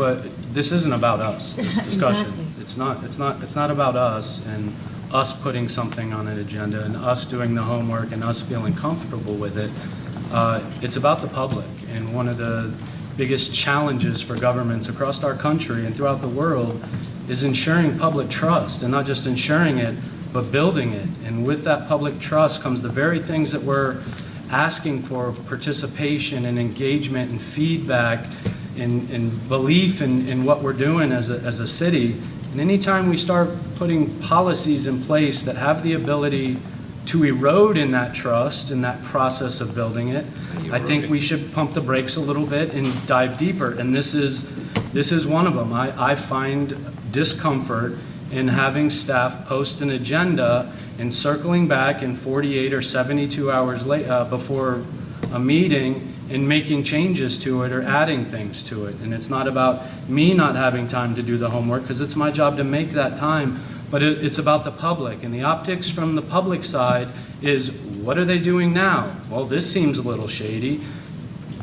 this isn't about us. This discussion. Exactly. It's not about us and us putting something on an agenda and us doing the homework and us feeling comfortable with it. It's about the public, and one of the biggest challenges for governments across our country and throughout the world is ensuring public trust, and not just ensuring it, but building it. And with that public trust comes the very things that we're asking for, of participation and engagement and feedback and belief in what we're doing as a city. And anytime we start putting policies in place that have the ability to erode in that trust, in that process of building it, I think we should pump the brakes a little bit and dive deeper. And this is one of them. I find discomfort in having staff post an agenda and circling back in 48 or 72 hours before a meeting and making changes to it or adding things to it. And it's not about me not having time to do the homework, because it's my job to make that time, but it's about the public. And the optics from the public side is, what are they doing now? Well, this seems a little shady.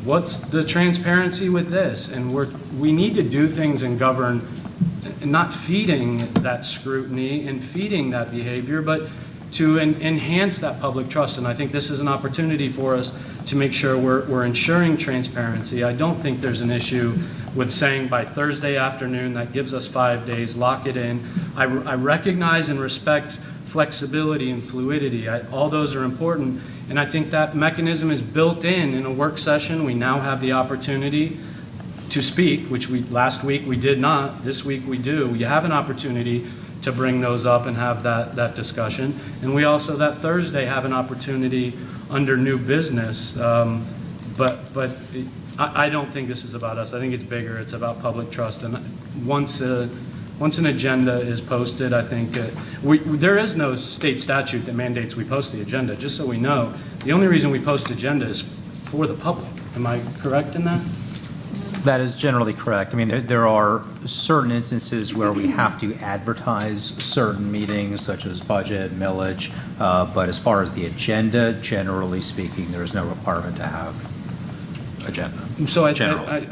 What's the transparency with this? And we need to do things and govern, not feeding that scrutiny and feeding that behavior, but to enhance that public trust. And I think this is an opportunity for us to make sure we're ensuring transparency. I don't think there's an issue with saying by Thursday afternoon, that gives us 5 days, lock it in. I recognize and respect flexibility and fluidity. All those are important. And I think that mechanism is built in a work session. We now have the opportunity to speak, which last week we did not. This week we do. You have an opportunity to bring those up and have that discussion. And we also, that Thursday, have an opportunity under new business. But I don't think this is about us. I think it's bigger. It's about public trust. And once an agenda is posted, I think there is no state statute that mandates we post the agenda. Just so we know, the only reason we post agenda is for the public. Am I correct in that? That is generally correct. I mean, there are certain instances where we have to advertise certain meetings, such as budget, millage, but as far as the agenda, generally speaking, there is no requirement to have agenda. So generally.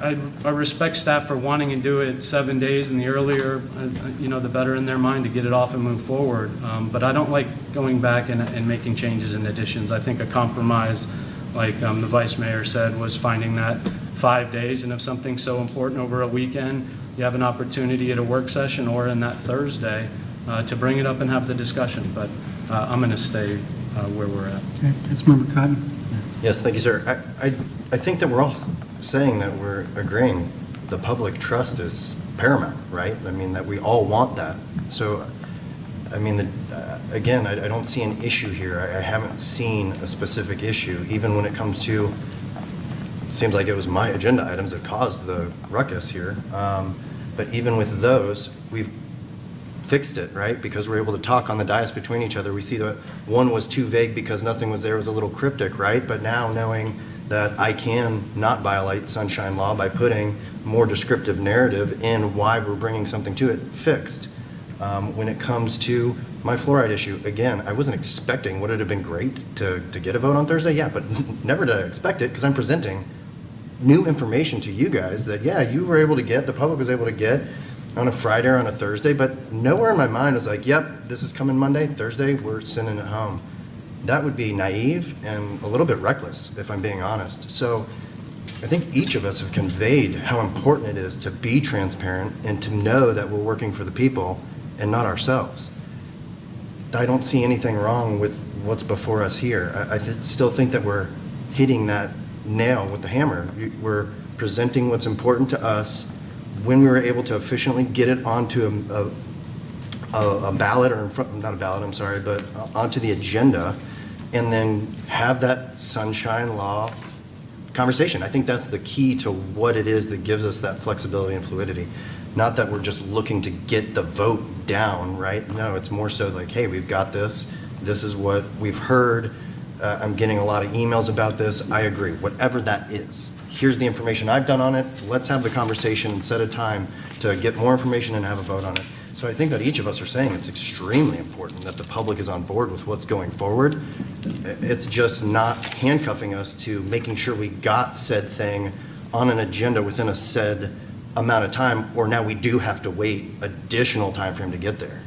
I respect staff for wanting to do it 7 days, and the earlier, the better in their mind to get it off and move forward. But I don't like going back and making changes and additions. I think a compromise, like the vice mayor said, was finding that 5 days, and if something's so important over a weekend, you have an opportunity at a work session or in that Thursday to bring it up and have the discussion. But I'm going to stay where we're at. Okay, Councilmember Cotton? Yes, thank you, sir. I think that we're all saying that we're agreeing the public trust is paramount, right? I mean, that we all want that. So, I mean, again, I don't see an issue here. I haven't seen a specific issue, even when it comes to, seems like it was my agenda items that caused the ruckus here. But even with those, we've fixed it, right? Because we're able to talk on the dais between each other. We see that one was too vague because nothing was there, it was a little cryptic, right? But now knowing that I can not violate sunshine law by putting more descriptive narrative in why we're bringing something to it, fixed. When it comes to my fluoride issue, again, I wasn't expecting, would it have been great to get a vote on Thursday? Yeah, but never did I expect it because I'm presenting new information to you guys that, yeah, you were able to get, the public was able to get on a Friday or on a Thursday, but nowhere in my mind was like, yep, this is coming Monday, Thursday, we're sending it home. That would be naive and a little bit reckless, if I'm being honest. So I think each of us have conveyed how important it is to be transparent and to know that we're working for the people and not ourselves. I don't see anything wrong with what's before us here. I still think that we're hitting that nail with the hammer. We're presenting what's important to us when we were able to efficiently get it onto a ballot, or not a ballot, I'm sorry, but onto the agenda, and then have that sunshine law conversation. I think that's the key to what it is that gives us that flexibility and fluidity. Not that we're just looking to get the vote down, right? No, it's more so like, hey, we've got this. This is what we've heard. I'm getting a lot of emails about this. I agree, whatever that is. Here's the information I've done on it. Let's have the conversation and set a time to get more information and have a vote on it. So I think that each of us are saying it's extremely important that the public is on board with what's going forward. It's just not handcuffing us to making sure we got said thing on an agenda within a said amount of time, or now we do have to wait additional time frame to get there.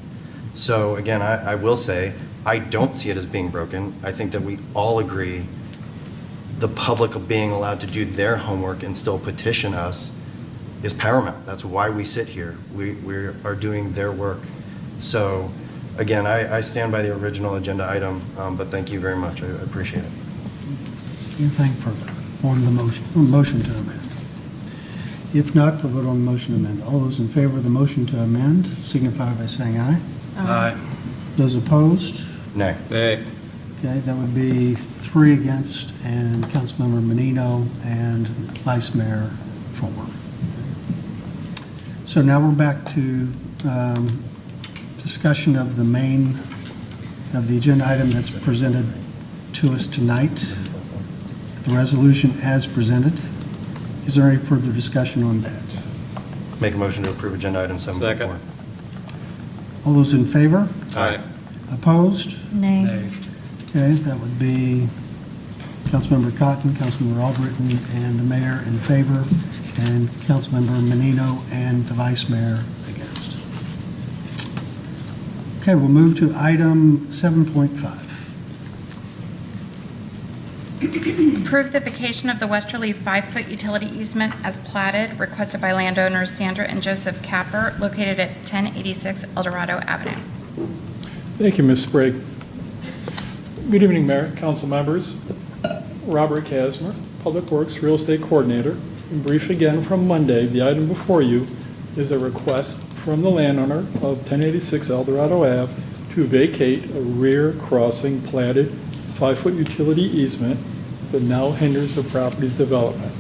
So again, I will say, I don't see it as being broken. I think that we all agree the public being allowed to do their homework and still petition us is paramount. That's why we sit here. We are doing their work. So again, I stand by the original agenda item, but thank you very much. I appreciate it. Anything further on the motion to amend? If not, we'll vote on the motion to amend. All those in favor of the motion to amend signify by saying aye. Aye. Those opposed? Nay. Nay. Okay, that would be 3 against, and Councilmember Menino and Vice Mayor for. So now we're back to discussion of the main, of the agenda item that's presented to us tonight, the resolution as presented. Is there any further discussion on that? Make a motion to approve agenda item 7.4. Second. All those in favor? Aye. Opposed? Nay. Nay. Okay, that would be Councilmember Cotton, Councilmember Albritton, and the mayor in favor, and Councilmember Menino and the vice mayor against. Okay, we'll move to item 7.5. Approve the vacation of the westerly 5-foot utility easement as platted, requested by landowners Sandra and Joseph Capper, located at 1086 El Dorado Avenue. Thank you, Ms. Sprague. Good evening, Mayor, council members. Robert Kasmer, Public Works Real Estate Coordinator. In brief again from Monday, the item before you is a request from the landowner of 1086 El Dorado Ave to vacate a rear crossing platted 5-foot utility easement that now hinders the property's development.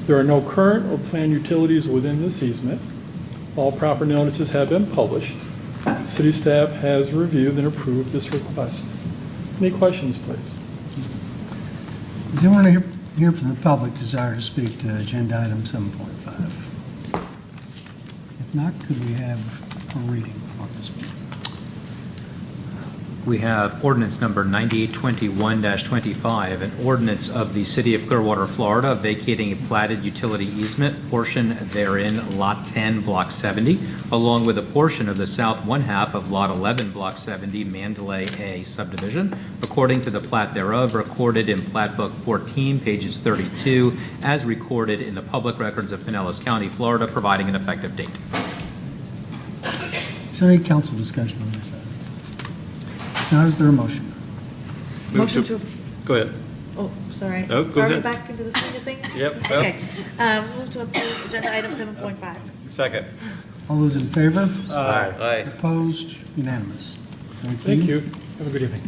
There are no current or planned utilities within this easement. All proper notices have been published. City staff has reviewed and approved this request. Any questions, please? Does anyone here from the public desire to speak to agenda item 7.5? If not, could we have a reading on this one? We have ordinance number 9821-25, an ordinance of the City of Clearwater, Florida, vacating a platted utility easement portion therein, Lot 10, Block 70, along with a portion of the south one half of Lot 11, Block 70, Mandalay A subdivision, according to the plat thereof, recorded in Plat Book 14, pages 32, as recorded in the public records of Pinellas County, Florida, providing an effective date. Is there any council discussion on this item? Now, is there a motion? Motion to, Go ahead. oh, sorry. No, go Are we ahead. back into the swing of things? Yep. Okay. Move to approve agenda item 7.5. Second. All those in favor? Aye. Opposed? Unanimous. Thank you. Have a good evening.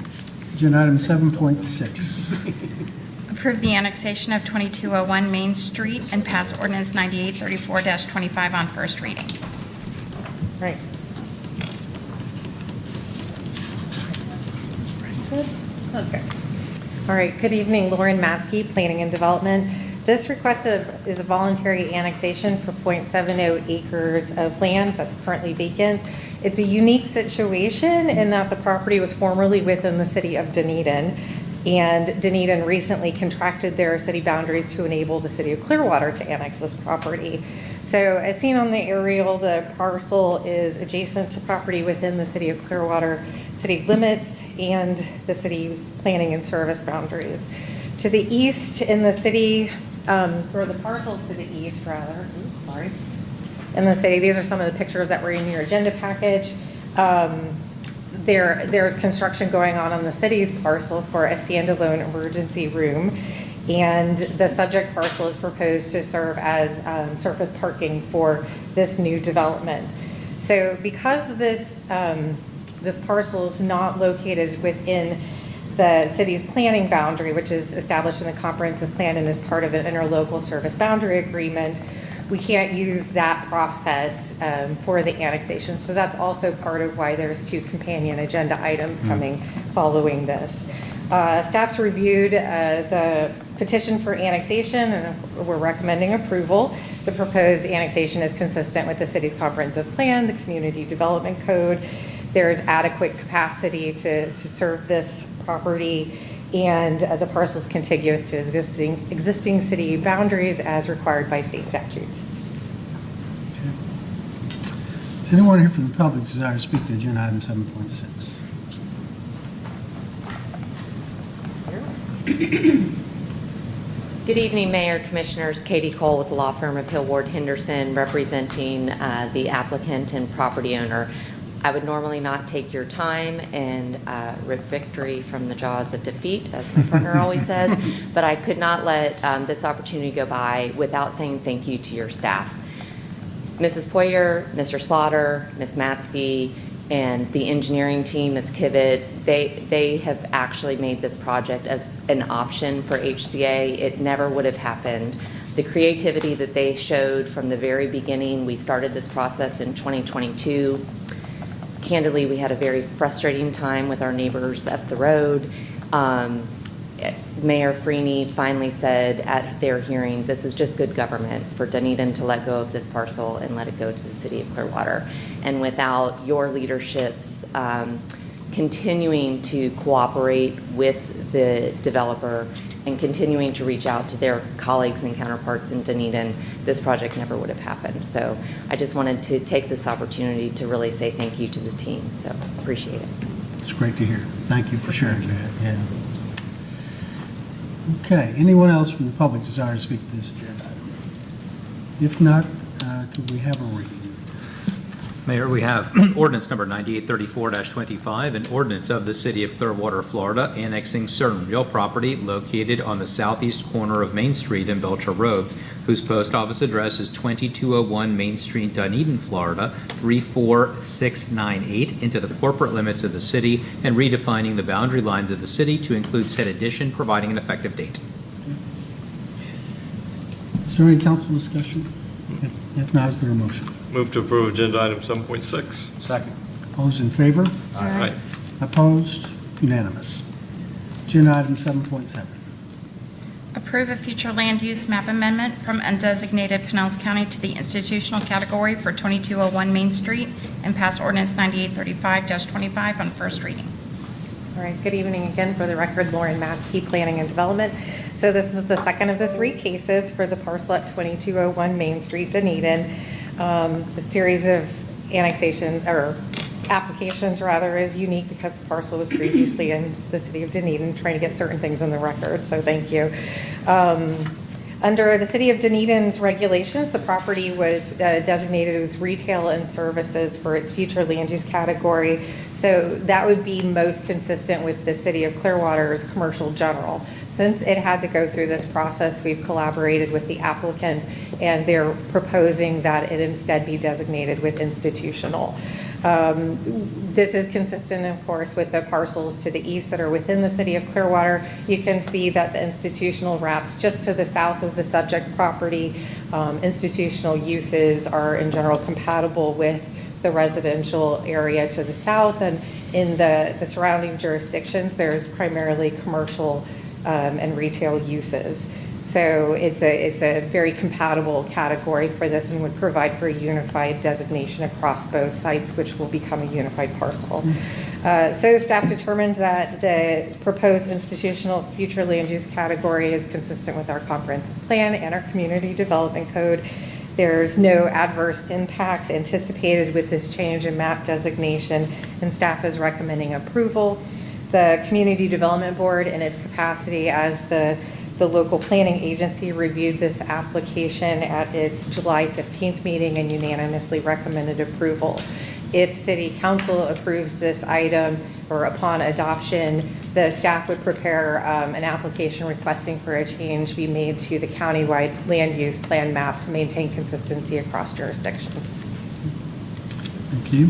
Agenda item 7.6. Approve the annexation of 2201 Main Street and pass ordinance 9834-25 on first reading. Right. Good. Okay. All right. Good evening, Lauren Matzke, Planning and Development. This request is a voluntary annexation for .70 acres of land that's currently vacant. It's a unique situation in that the property was formerly within the city of Dunedin, and Dunedin recently contracted their city boundaries to enable the city of Clearwater to annex this property. So as seen on the aerial, the parcel is adjacent to property within the city of Clearwater city limits and the city's planning and service boundaries. To the east in the city, or the parcel to the east rather, in the city, these are some of the pictures that were in your agenda package. There's construction going on the city's parcel for a standalone emergency room, and the subject parcel is proposed to serve as surface parking for this new development. So because this parcel is not located within the city's planning boundary, which is established in the comprehensive plan and is part of an interlocal service boundary agreement, we can't use that process for the annexation. So that's also part of why there's two companion agenda items coming following this. Staff's reviewed the petition for annexation, and we're recommending approval. The proposed annexation is consistent with the city's comprehensive plan, the community development code. There's adequate capacity to serve this property, and the parcel is contiguous to existing city boundaries as required by state statutes. Is anyone here from the public desire to speak to agenda item 7.6? Good evening, Mayor, Commissioners. Katie Cole with the law firm of Hill Ward Henderson, representing the applicant and property owner. I would normally not take your time and rip victory from the jaws of defeat, as my partner always says, but I could not let this opportunity go by without saying thank you to your staff. Mrs. Poyer, Mr. Slaughter, Ms. Matzke, and the engineering team, Ms. Kivett, they have actually made this project an option for HCA. It never would have happened. The creativity that they showed from the very beginning, we started this process in 2022. Candidly, we had a very frustrating time with our neighbors up the road. Mayor Freeney finally said at their hearing, this is just good government for Dunedin to let go of this parcel and let it go to the city of Clearwater. And without your leaderships continuing to cooperate with the developer and continuing to reach out to their colleagues and counterparts in Dunedin, this project never would have happened. So I just wanted to take this opportunity to really say thank you to the team. So appreciate it. It's great to hear. Thank you for sharing that. Yeah. Okay. Anyone else from the public desire to speak to this agenda item? If not, could we have a reading? Mayor, we have ordinance number 9834-25, an ordinance of the City of Clearwater, Florida, annexing certain real property located on the southeast corner of Main Street and Belcher Road, whose post office address is 2201 Main Street, Dunedin, Florida, 34698, into the corporate limits of the city, and redefining the boundary lines of the city to include said addition, providing an effective date. Is there any council discussion? If not, is there a motion? Move to approve agenda item 7.6. Second. All those in favor? Aye. Opposed? Unanimous. Agenda item 7.7. Approve a future land use map amendment from undesignated Pinellas County to the institutional category for 2201 Main Street and pass ordinance 9835-25 on first reading. All right, good evening again. For the record, Lauren Matzke, Planning and Development. So this is the second of the three cases for the parcel at 2201 Main Street, Dunedin. The series of annexations, or applications rather, is unique because the parcel was previously in the city of Dunedin, trying to get certain things in the record, so thank you. Under the City of Dunedin's regulations, the property was designated with retail and services for its future land use category. So that would be most consistent with the City of Clearwater's commercial general. Since it had to go through this process, we've collaborated with the applicant, and they're proposing that it instead be designated with institutional. This is consistent, of course, with the parcels to the east that are within the City of Clearwater. You can see that the institutional wraps just to the south of the subject property. Institutional uses are in general compatible with the residential area to the south, and in the surrounding jurisdictions, there's primarily commercial and retail uses. So it's a very compatible category for this and would provide for a unified designation across both sites, which will become a unified parcel. So staff determined that the proposed institutional future land use category is consistent with our comprehensive plan and our community development code. There's no adverse impacts anticipated with this change in map designation, and staff is recommending approval. The Community Development Board, in its capacity as the local planning agency, reviewed this application at its July 15th meeting and unanimously recommended approval. If City Council approves this item or upon adoption, the staff would prepare an application requesting for a change be made to the countywide land use plan map to maintain consistency across jurisdictions. Thank you.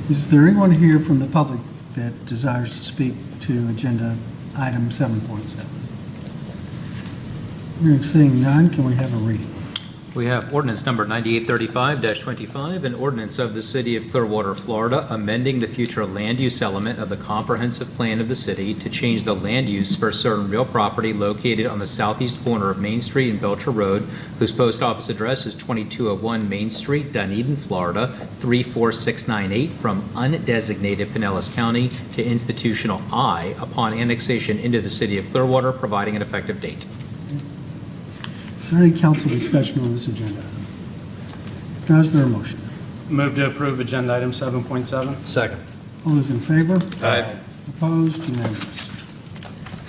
Is there anyone here from the public that desires to speak to agenda item 7.7? Seeing none, can we have a reading? We have ordinance number 9835-25, an ordinance of the City of Clearwater, Florida, amending the future land use element of the comprehensive plan of the city to change the land use for certain real property located on the southeast corner of Main Street and Belcher Road, whose post office address is 2201 Main Street, Dunedin, Florida, 34698, from undesignated Pinellas County to institutional I upon annexation into the City of Clearwater, providing an effective date. Is there any council discussion on this agenda item? If not, is there a motion? Move to approve agenda item 7.7. Second. All those in favor? Aye. Opposed? Unanimous.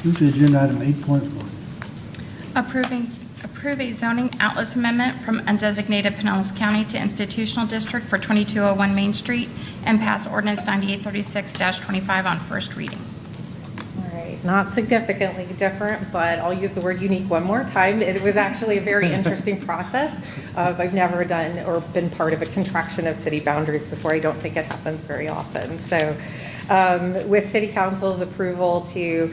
Move to agenda item 8.1. Approve a zoning atlas amendment from undesignated Pinellas County to institutional district for 2201 Main Street and pass ordinance 9836-25 on first reading. Not significantly different, but I'll use the word unique one more time. It was actually a very interesting process. I've never done or been part of a contraction of city boundaries before. I don't think it happens very often. So with City Council's approval to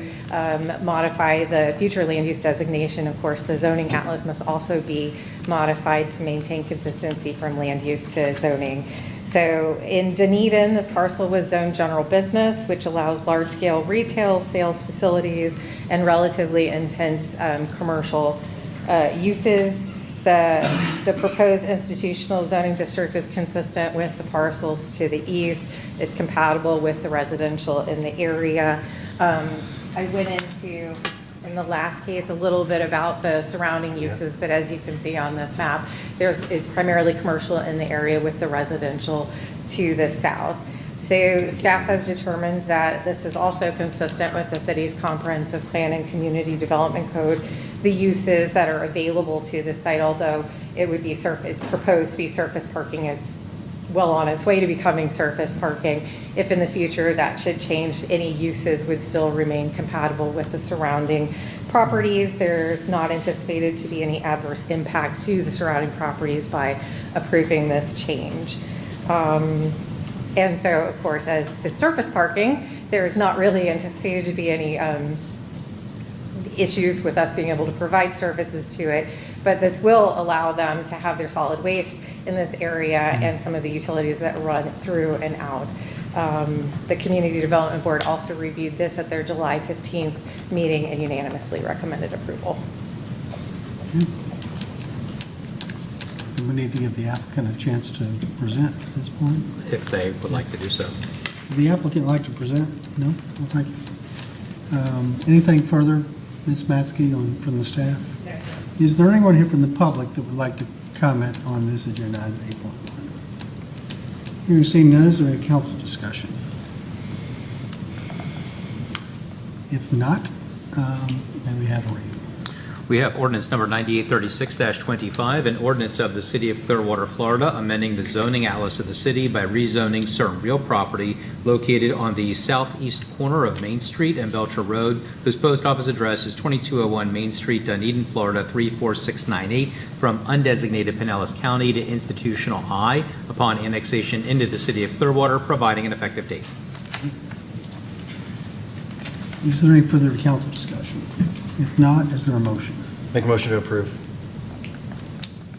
modify the future land use designation, of course, the zoning atlas must also be modified to maintain consistency from land use to zoning. So in Dunedin, this parcel was zoned general business, which allows large-scale retail, sales facilities, and relatively intense commercial uses. The proposed institutional zoning district is consistent with the parcels to the east. It's compatible with the residential in the area. I went into, in the last case, a little bit about the surrounding uses, but as you can see on this map, it's primarily commercial in the area with the residential to the south. So staff has determined that this is also consistent with the city's comprehensive plan and community development code. The uses that are available to the site, although it would be it's proposed to be surface parking, it's well on its way to becoming surface parking. If in the future that should change, any uses would still remain compatible with the surrounding properties. There's not anticipated to be any adverse impact to the surrounding properties by approving this change. And so, of course, as surface parking, there's not really anticipated to be any issues with us being able to provide services to it, but this will allow them to have their solid waste in this area and some of the utilities that run through and out. The Community Development Board also reviewed this at their July 15th meeting and unanimously recommended approval. We need to give the applicant a chance to present at this point. If they would like to do so. Would the applicant like to present? No? Well, thank you. Anything further, Ms. Matzke, from the staff? No, sir. Is there anyone here from the public that would like to comment on this agenda item 8.1? Hearing seeing none, is there any council discussion? If not, then we have a reading. We have ordinance number 9836-25, an ordinance of the City of Clearwater, Florida, amending the zoning atlas of the city by rezoning certain real property located on the southeast corner of Main Street and Belcher Road, whose post office address is 2201 Main Street, Dunedin, Florida 34698, from undesignated Pinellas County to institutional I upon annexation into the City of Clearwater, providing an effective date. Is there any further council discussion? If not, is there a motion? Make a motion to approve.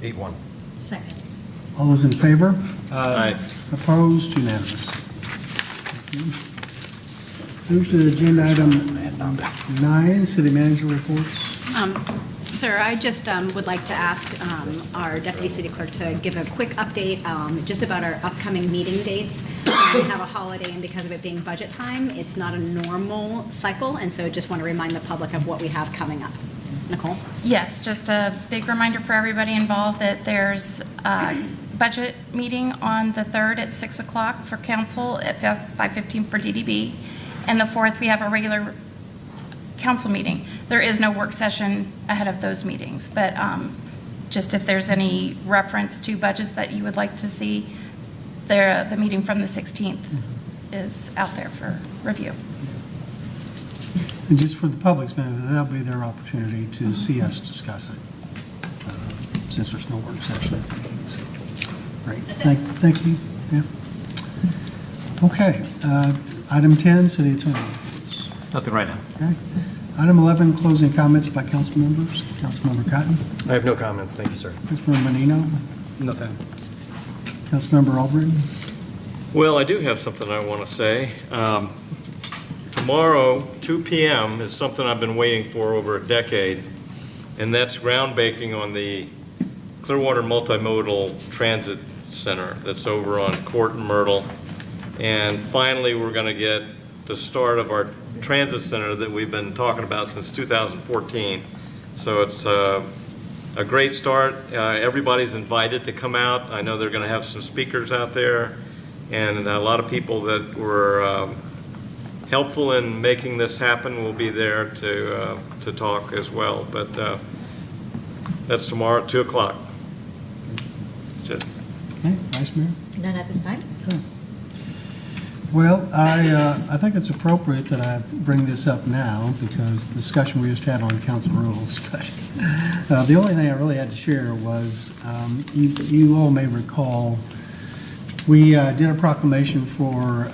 8.1. Second. All those in favor? Aye. Opposed? Unanimous. Thank you. Move to agenda item 9, city manager reports. Sir, I just would like to ask our deputy city clerk to give a quick update just about our upcoming meeting dates. We have a holiday, and because of it being budget time, it's not a normal cycle, and so just want to remind the public of what we have coming up. Nicole? Yes, just a big reminder for everybody involved that there's a budget meeting on the 3rd at 6 o'clock for council, at 5:15 for DDB, and the 4th, we have a regular council meeting. There is no work session ahead of those meetings, but just if there's any reference to budgets that you would like to see, the meeting from the 16th is out there for review. And just for the public's benefit, that'll be their opportunity to see us discuss it, since there's no work session at the meeting. So, great. Thank you. Yeah. Okay. Item 10, city attorney. Nothing right now. Okay. Item 11, closing comments by council members. Councilmember Cotton. I have no comments. Thank you, sir. Councilmember Menino. Nothing. Councilmember Albritton. Well, I do have something I want to say. Tomorrow, 2 p.m. is something I've been waiting for over a decade, and that's groundbreaking on the Clearwater Multimodal Transit Center that's over on Court and Myrtle. And finally, we're going to get the start of our transit center that we've been talking about since 2014. So it's a great start. Everybody's invited to come out. I know they're going to have some speakers out there and a lot of people that were helpful in making this happen will be there to talk as well. But that's tomorrow at 2 o'clock. That's it. Okay, Vice Mayor. None at this time? Okay. Well, I think it's appropriate that I bring this up now because the discussion we just had on council rules. But the only thing I really had to share was you all may recall we did a proclamation for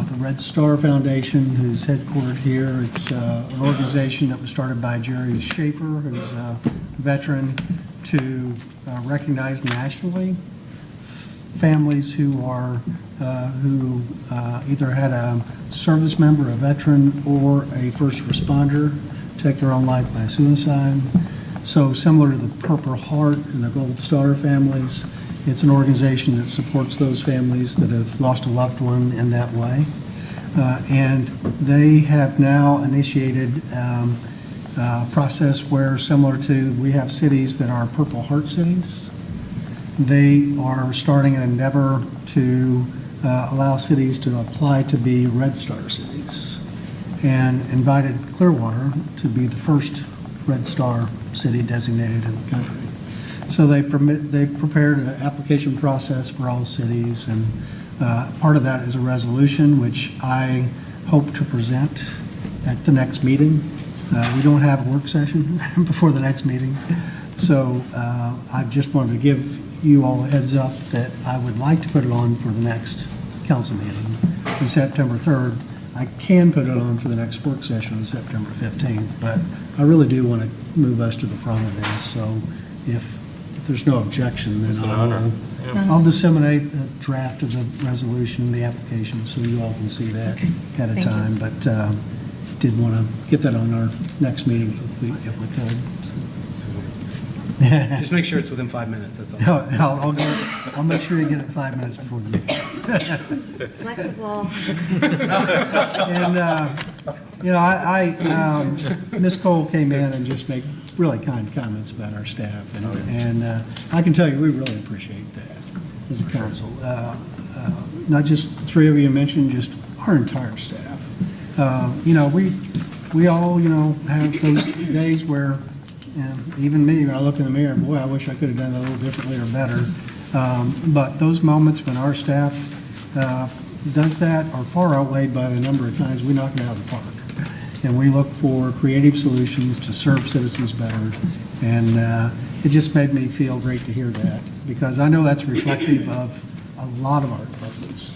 the Red Star Foundation, who's headquartered here. It's an organization that was started by Jerry Schaefer, who's a veteran, to recognize nationally families who are who either had a service member, a veteran, or a first responder take their own life by suicide. So similar to the Purple Heart and the Gold Star families, it's an organization that supports those families that have lost a loved one in that way. And they have now initiated a process where, similar to, we have cities that are Purple Heart cities. They are starting an endeavor to allow cities to apply to be Red Star cities, and invited Clearwater to be the first Red Star city designated in the country. So they prepared an application process for all cities, and part of that is a resolution which I hope to present at the next meeting. We don't have a work session before the next meeting, so I just wanted to give you all a heads up that I would like to put it on for the next council meeting on September 3rd. I can put it on for the next work session on September 15th, but I really do want to move us to the front of this. So if there's no objection, then I'll disseminate a draft of the resolution, the application, so you all can see that ahead of time. But did want to get that on our next meeting if we could. So. Just make sure it's within 5 minutes, that's all. I'll make sure you get it 5 minutes before the meeting. Flexible. And, Ms. Cole came in and just made really kind comments about our staff. And I can tell you, we really appreciate that as a council. Not just the three of you mentioned, just our entire staff. We all, have those days where, even me, when I look in the mirror, boy, I wish I could have done it a little differently or better. But those moments when our staff does that are far outweighed by the number of times we knock it out of the park. And we look for creative solutions to serve citizens better. And it just made me feel great to hear that, because I know that's reflective of a lot of our departments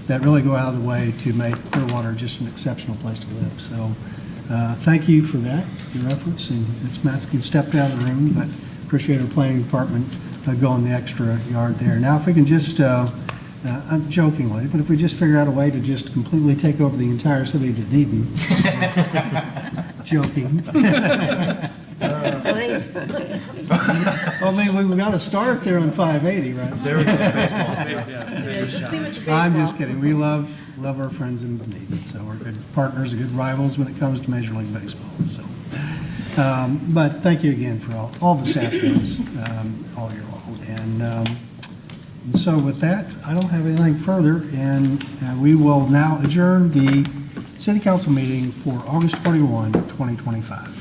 that really go out of the way to make Clearwater just an exceptional place to live. So thank you for that, your efforts. And Ms. Matsky stepped out of the room, but appreciate our planning department going the extra yard there. Now, if we can just, jokingly, but if we just figure out a way to just completely take over the entire city of Dunedin, joking. I mean, we've got to start there on 580, right? There we go. I'm just kidding. We love our friends in Dunedin, so we're good partners, good rivals when it comes to Major League Baseball. So, but thank you again for all the staff does all year long. And so with that, I don't have anything further, and we will now adjourn the City Council meeting for August 21, 2025.